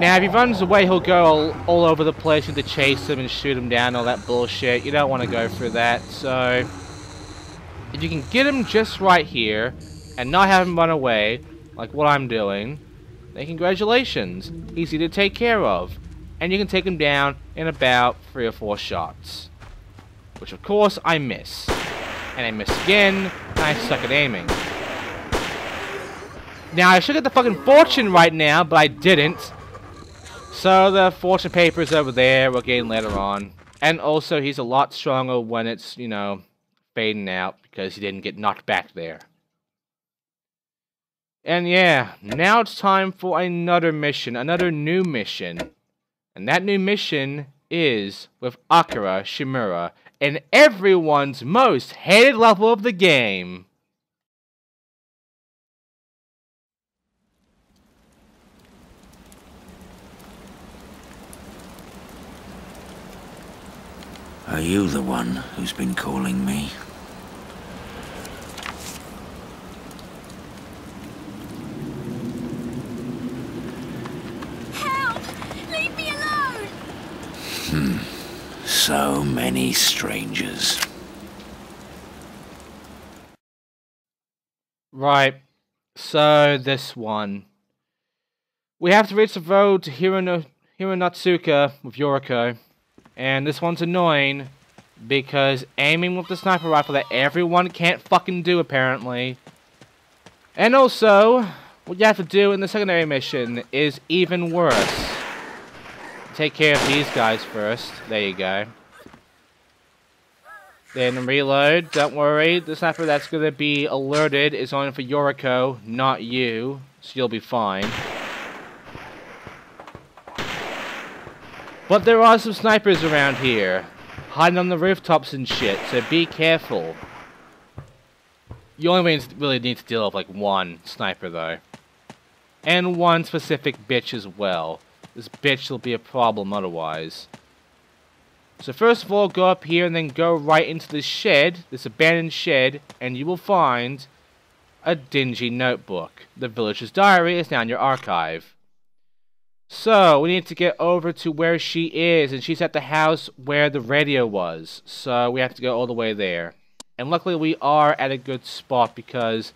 Now, if he runs away, he'll go all over the place and to chase him and shoot him down, all that bullshit. You don't want to go through that, so if you can get him just right here and not have him run away, like what I'm doing, then congratulations. Easy to take care of. And you can take him down in about 3 or 4 shots. Which, of course, I miss. And I miss again, and I suck at aiming. Now, I should get the fucking fortune right now, but I didn't. So, the fortune paper is over there. We're getting later on. And also, he's a lot stronger when it's, you know, fading out because he didn't get knocked back there. And yeah, now it's time for another mission, another new mission. And that new mission is with Akira Shimura in everyone's most hated level of the game. Are you the one who's been calling me? Help! Leave me alone! So many strangers. Right, so this one. We have to reach the road to Hironatsuka with Yoriko. And this one's annoying because aiming with the sniper rifle that everyone can't fucking do apparently. And also, what you have to do in the secondary mission is even worse. Take care of these guys first. There you go. Then reload. Don't worry, the sniper that's going to be alerted is only for Yoriko, not you. So you'll be fine. But there are some snipers around here, hiding on the rooftops and shit, so be careful. You only really need to deal with like one sniper though. And one specific bitch as well. This bitch will be a problem otherwise. So first of all, go up here and then go right into this shed, this abandoned shed, and you will find a dingy notebook. The villager's diary is now in your archive. So, we need to get over to where she is, and she's at the house where the radio was. So, we have to go all the way there. And luckily we are at a good spot because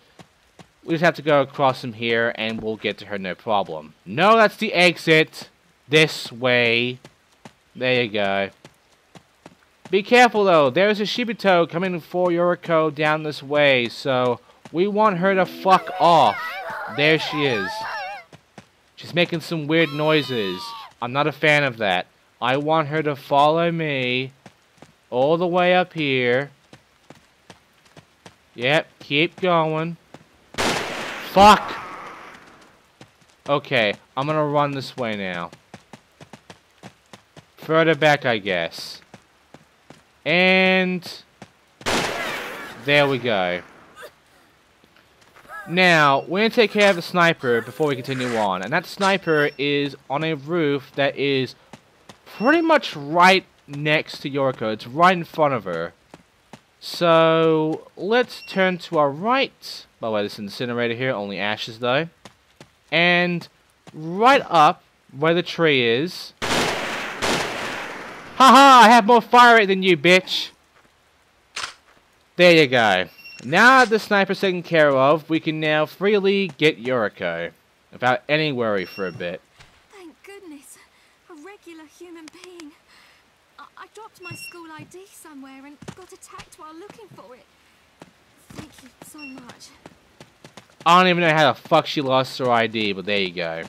we just have to go across from here and we'll get to her no problem. No, that's the exit. This way. There you go. Be careful though, there's a Shibito coming for Yoriko down this way, so we want her to fuck off. There she is. She's making some weird noises. I'm not a fan of that. I want her to follow me all the way up here. Yep, keep going. Fuck! Okay, I'm gonna run this way now. Further back, I guess. And there we go. Now, we're going to take care of the sniper before we continue on. And that sniper is on a roof that is pretty much right next to Yoriko. It's right in front of her. So, let's turn to our right. By the way, this incinerator here, only ashes though. And right up where the tree is. Haha, I have more fire rate than you, bitch. There you go. Now that the sniper's taken care of, we can now freely get Yoriko. Without any worry for a bit. Thank goodness. A regular human being. I dropped my school ID somewhere and got attacked while looking for it. Thank you so much. I don't even know how the fuck she lost her ID, but there you go.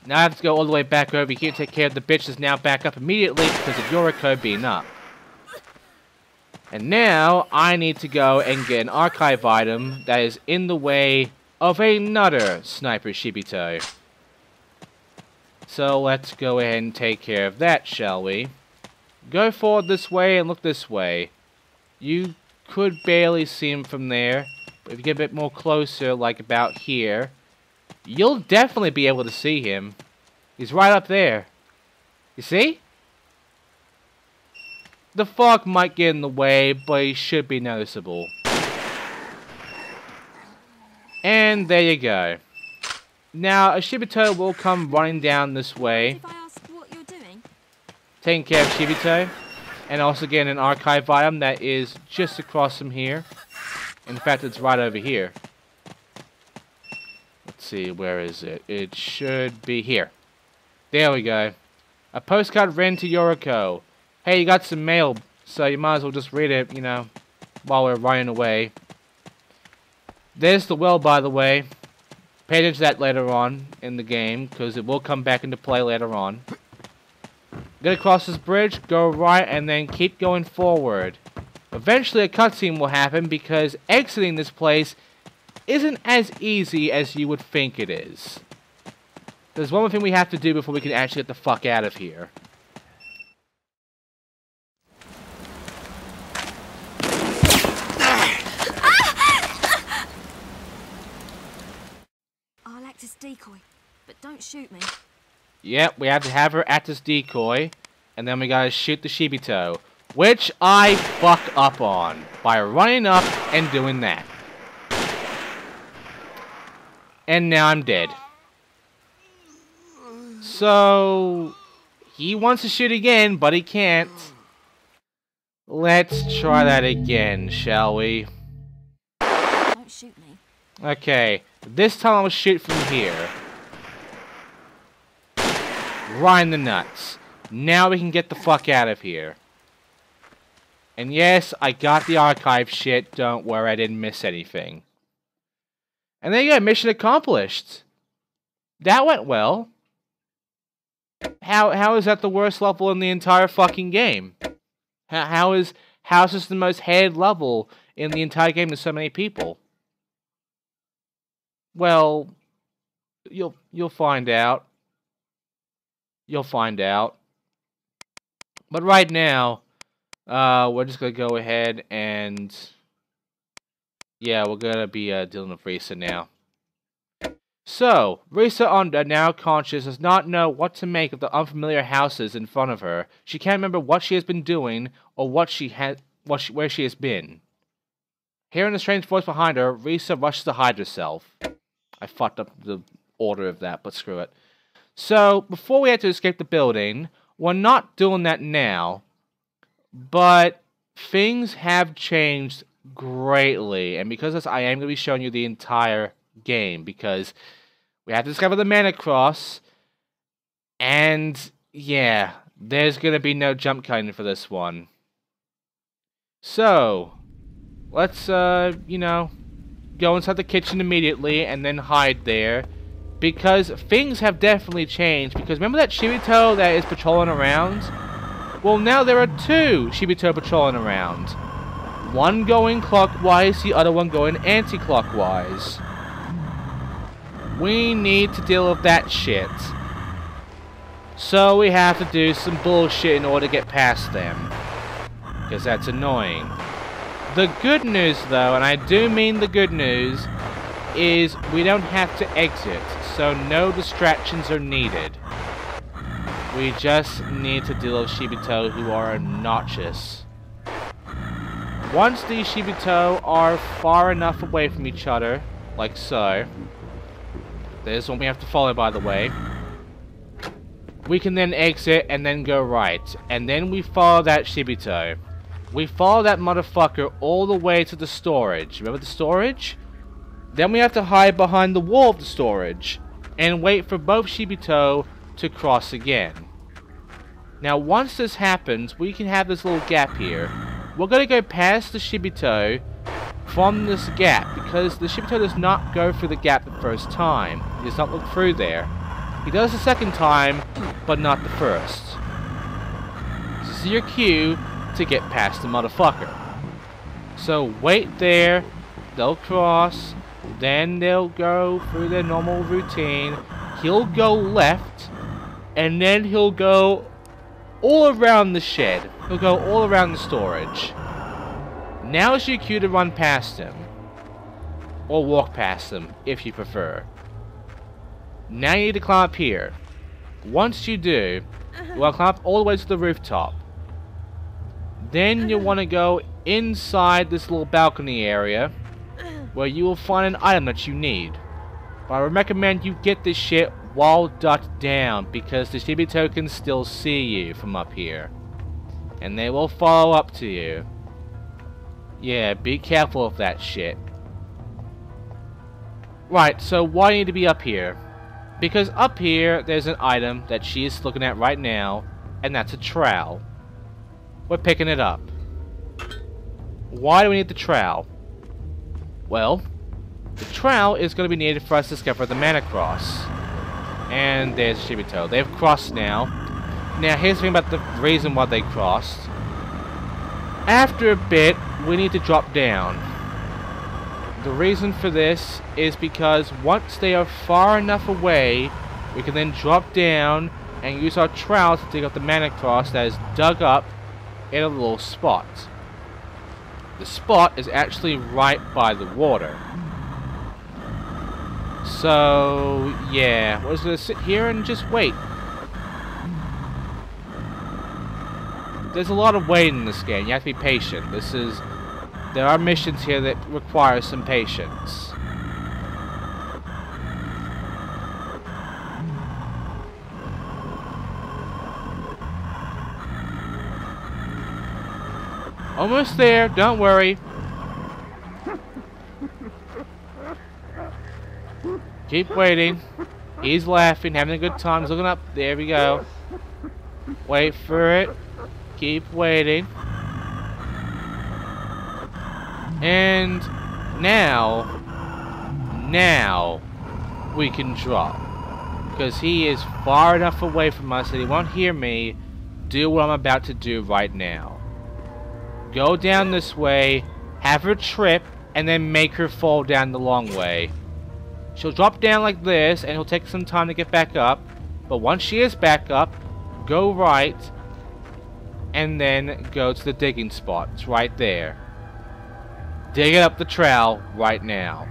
Now I have to go all the way back over here to take care of the bitch that's now back up immediately because of Yoriko being up. And now, I need to go and get an archive item that is in the way of another sniper Shibito. So let's go ahead and take care of that, shall we? Go forward this way and look this way. You could barely see him from there, but if you get a bit more closer, like about here, you'll definitely be able to see him. He's right up there. You see? The fog might get in the way, but he should be noticeable. And there you go. Now, a Shibito will come running down this way. If I ask what you're doing? Taking care of Shibito. And also getting an archive item that is just across from here. In fact, it's right over here. Let's see, where is it? It should be here. There we go. A postcard written to Yoriko. Hey, you got some mail, so you might as well just read it, you know, while we're running away. There's the well, by the way. Pay attention to that later on in the game, because it will come back into play later on. Get across this bridge, go right, and then keep going forward. Eventually a cutscene will happen because exiting this place isn't as easy as you would think it is. There's one more thing we have to do before we can actually get the fuck out of here. I'll act as decoy, but don't shoot me. Yep, we have to have her act as decoy, and then we gotta shoot the Shibito, which I fuck up on by running up and doing that. And now I'm dead. So, he wants to shoot again, but he can't. Let's try that again, shall we? Don't shoot me. Okay, this time I'll shoot from here. Right in the nuts. Now we can get the fuck out of here. And yes, I got the archive shit. Don't worry, I didn't miss anything. And there you go, mission accomplished. That went well. How is that the worst level in the entire fucking game? How is this the most hated level in the entire game to so many people? Well, you'll find out. You'll find out. But right now, we're just gonna go ahead and yeah, we're gonna be dealing with Risa now. So, Risa, now conscious, does not know what to make of the unfamiliar houses in front of her. She can't remember what she has been doing or where she has been. Hearing a strange voice behind her, Risa rushes to hide herself. I fucked up the order of that, but screw it. So, before we had to escape the building, we're not doing that now, but things have changed greatly, and because of this, I am going to be showing you the entire game, because we have to discover the Mana Cross, and yeah, there's going to be no jump cutting for this one. So, let's, you know, go inside the kitchen immediately, and then hide there. Because things have definitely changed. Because remember that Shibito that is patrolling around? Well, now there are two Shibito patrolling around. One going clockwise, the other one going anti-clockwise. We need to deal with that shit. So we have to do some bullshit in order to get past them. Because that's annoying. The good news, though, and I do mean the good news, is we don't have to exit, so no distractions are needed. We just need to deal with Shibito who are obnoxious. Once these Shibito are far enough away from each other, like so, there's one we have to follow, by the way, we can then exit and then go right, and then we follow that Shibito. We follow that motherfucker all the way to the storage. Remember the storage? Then we have to hide behind the wall of the storage and wait for both Shibito to cross again. Now once this happens, we can have this little gap here. We're going to go past the Shibito from this gap because the Shibito does not go through the gap the first time. He does not look through there. He does the second time, but not the first. This is your cue to get past the motherfucker. So wait there, they'll cross, then they'll go through their normal routine. He'll go left, and then he'll go all around the shed. He'll go all around the storage. Now is your cue to run past him. Or walk past him, if you prefer. Now you need to climb up here. Once you do, you want to climb up all the way to the rooftop. Then you'll want to go inside this little balcony area, where you will find an item that you need. But I would recommend you get this shit while ducked down, because the Shibito can still see you from up here. And they will follow up to you. Yeah, be careful of that shit. Right, so why do you need to be up here? Because up here, there's an item that she is looking at right now, and that's a trowel. We're picking it up. Why do we need the trowel? Well, the trowel is going to be needed for us to discover the Mana Cross. And there's Shibito. They've crossed now. Now, here's the thing about the reason why they crossed. After a bit, we need to drop down. The reason for this is because once they are far enough away, we can then drop down and use our trowel to dig up the mana cross that is dug up in a little spot. The spot is actually right by the water. So, yeah, we're just gonna sit here and just wait. There's a lot of waiting in this game. You have to be patient. There are missions here that require some patience. Almost there, don't worry. Keep waiting. He's laughing, having a good time. He's looking up. There we go. Wait for it. Keep waiting. And now we can drop. Because he is far enough away from us that he won't hear me do what I'm about to do right now. Go down this way, have her trip, and then make her fall down the long way. She'll drop down like this, and it'll take some time to get back up. But once she is back up, go right, and then go to the digging spot. It's right there. Dig it up the trail right now.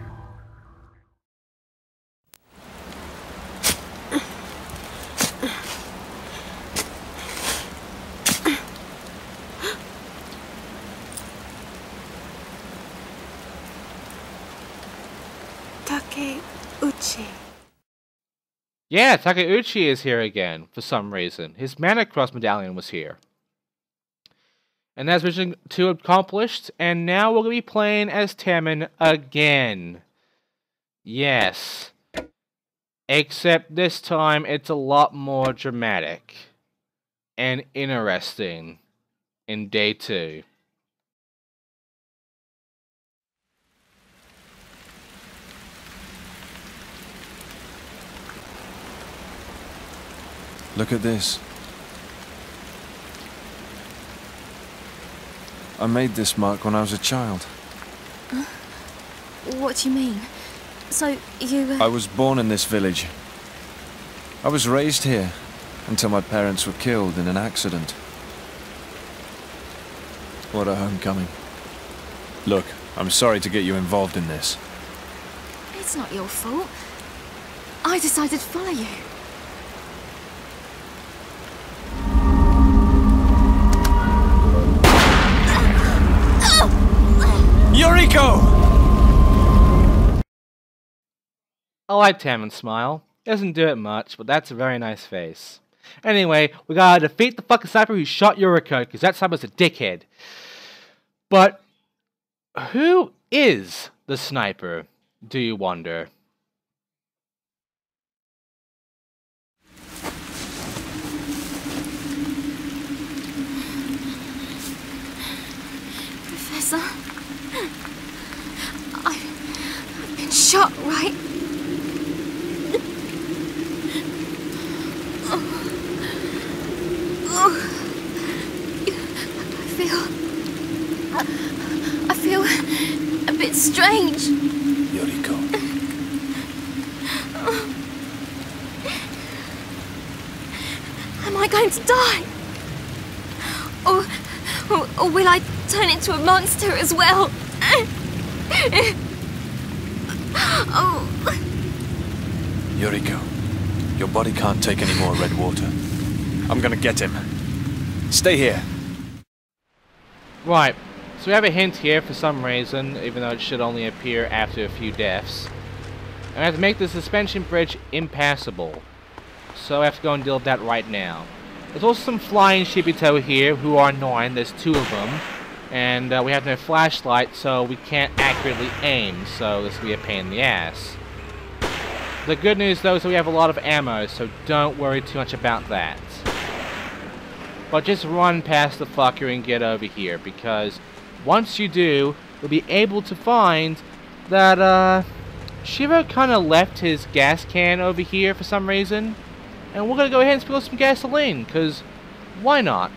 Takeuchi. Yeah, Takeuchi is here again for some reason. His Mana Cross medallion was here. And that's mission 2 accomplished, and now we're going to be playing as Tammin again. Yes. Except this time it's a lot more dramatic and interesting in day 2. Look at this. I made this mark when I was a child. What do you mean? So, you... I was born in this village. I was raised here until my parents were killed in an accident. What a homecoming. Look, I'm sorry to get you involved in this. It's not your fault. I decided to follow you. Yoriko! I like Tammin's smile. Doesn't do it much, but that's a very nice face. Anyway, we gotta defeat the fucking sniper who shot Yoriko, because that sniper's a dickhead. But who is the sniper, do you wonder? Professor, I've been shot, right? I feel a bit strange. Yoriko. Am I going to die? Or will I turn into a monster as well? Oh. Yoriko, your body can't take any more red water. I'm gonna get him. Stay here. Right, so we have a hint here for some reason, even though it should only appear after a few deaths. And I have to make the suspension bridge impassable. So I have to go and deal with that right now. There's also some flying Shibito here who are annoying. There's 2 of them. And we have no flashlight, so we can't accurately aim, so this will be a pain in the ass. The good news though is that we have a lot of ammo, so don't worry too much about that. But just run past the fucker and get over here, because once you do, you'll be able to find that Shiro kind of left his gas can over here for some reason. And we're going to go ahead and spill some gasoline, because Why not?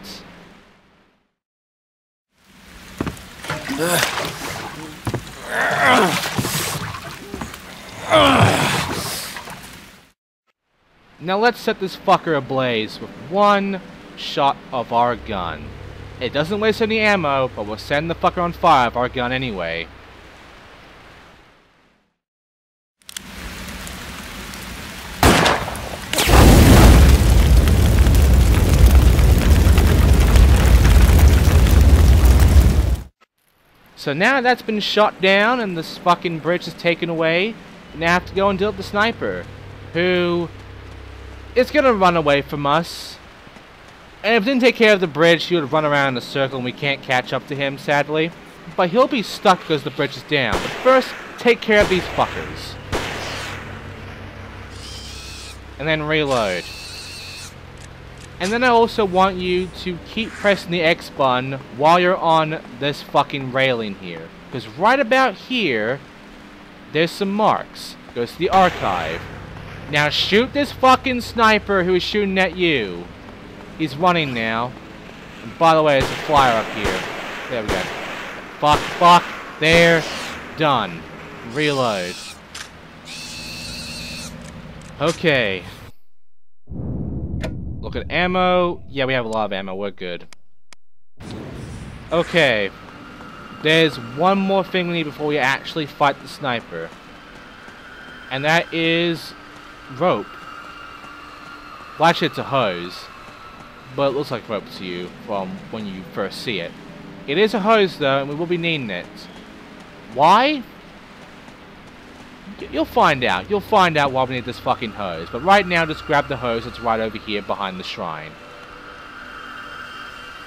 Now let's set this fucker ablaze with one shot of our gun. It doesn't waste any ammo, but we'll send the fucker on fire with our gun anyway. So now that's been shot down and this fucking bridge is taken away, now I have to go and deal with the sniper, who is gonna run away from us. And if we didn't take care of the bridge, he would run around in a circle and we can't catch up to him, sadly. But he'll be stuck because the bridge is down. But first, take care of these fuckers. And then reload. And then I also want you to keep pressing the X button while you're on this fucking railing here. Because right about here, there's some marks. Goes to the archive. Now shoot this fucking sniper who is shooting at you. He's running now. And by the way, there's a flyer up here. There we go. Fuck, fuck. There. Done. Reload. Okay. Look at ammo. Yeah, we have a lot of ammo. We're good. Okay. There's one more thing we need before we actually fight the sniper. And that is rope. Well, actually, it's a hose. But it looks like rope to you from when you first see it. It is a hose, though, and we will be needing it. Why? You'll find out. You'll find out why we need this fucking hose. But right now, just grab the hose that's right over here behind the shrine.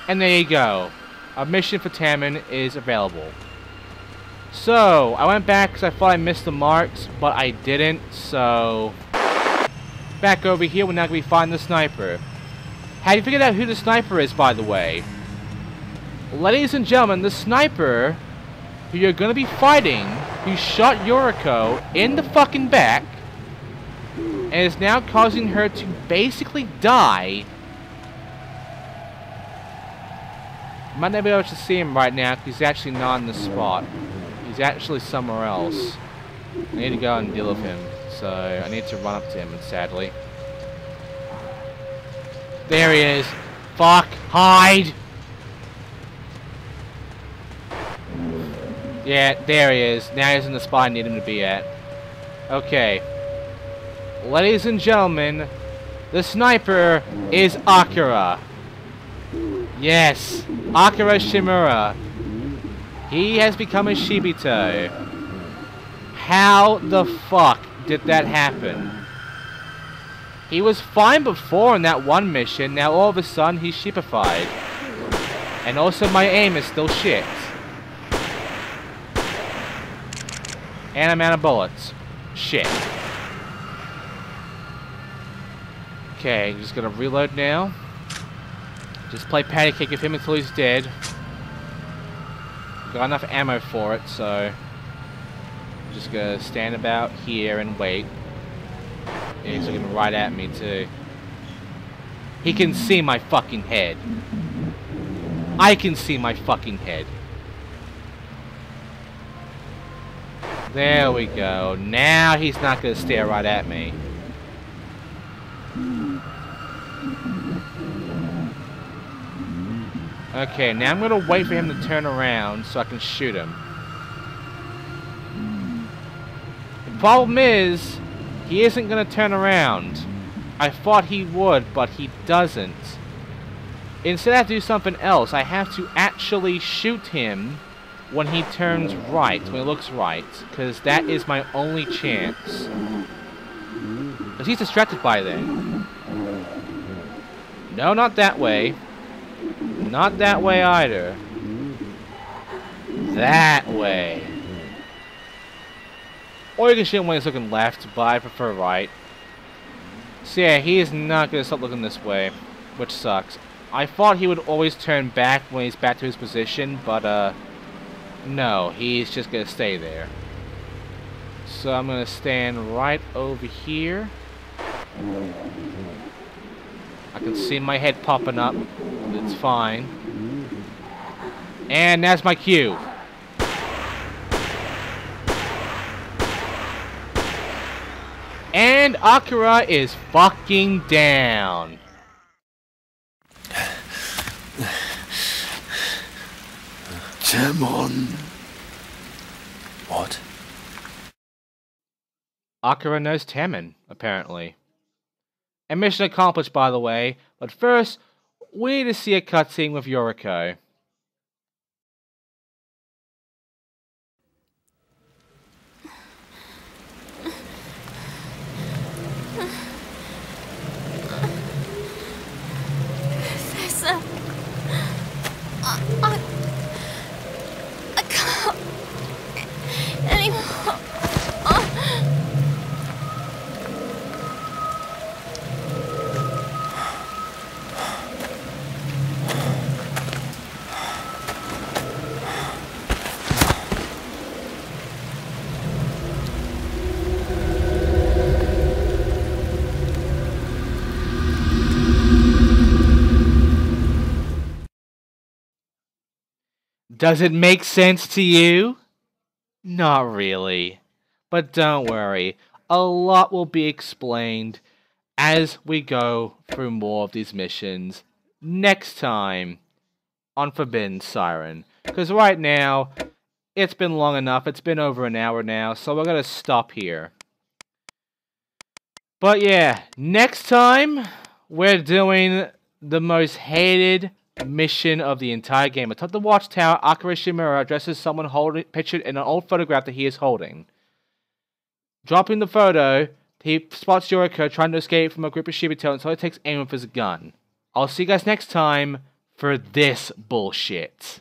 And there you go. Our mission for Tammin is available. So, I went back because I thought I missed the marks, but I didn't, so... Back over here, we're now going to be finding the sniper. Have you figured out who the sniper is, by the way? Ladies and gentlemen, the sniper who you're going to be fighting, who shot Yoriko in the fucking back, and is now causing her to basically die. You might not be able to see him right now, because he's actually not in the spot. He's actually somewhere else. I need to go and deal with him, so I need to run up to him, sadly. There he is. Fuck. Hide. Yeah, there he is. Now he's in the spot I need him to be at. Okay. Ladies and gentlemen, the sniper is Akira. Yes. Akira Shimura. He has become a Shibito. How the fuck did that happen? He was fine before in that one mission, now all of a sudden he's sheepified. And also my aim is still shit. And I'm out of bullets. Shit. Okay, just gonna reload now. Just play patty cake with him until he's dead. Got enough ammo for it, so... I'm just gonna stand about here and wait. Yeah, he's looking right at me, too. He can see my fucking head. I can see my fucking head. There we go. Now he's not going to stare right at me. Okay, now I'm going to wait for him to turn around so I can shoot him. The problem is... he isn't going to turn around. I thought he would, but he doesn't. Instead I have to do something else. I have to actually shoot him when he turns right, when he looks right. Because that is my only chance. Because he's distracted by then. No, not that way. Not that way either. That way. Or you can shoot him when he's looking left, but I prefer right. So yeah, he is not going to stop looking this way, which sucks. I thought he would always turn back when he's back to his position, but no, he's just going to stay there. So I'm going to stand right over here. I can see my head popping up. It's fine. And that's my cue. And Akira is fucking down. Demon. What? Akira knows Tamon, apparently. And mission accomplished, by the way. But first, we need to see a cutscene with Yoriko. Professor, I can't anymore. Does it make sense to you? Not really. But don't worry, a lot will be explained as we go through more of these missions next time on Forbidden Siren. Because right now, it's been long enough, it's been over an hour now, so we're going to stop here. But yeah, next time, we're doing the most hated mission of the entire game. Atop the watchtower, Akira Shimura addresses someone pictured in an old photograph that he is holding. Dropping the photo, he spots Yoriko trying to escape from a group of Shibito, and so he takes aim with his gun. I'll see you guys next time for this bullshit.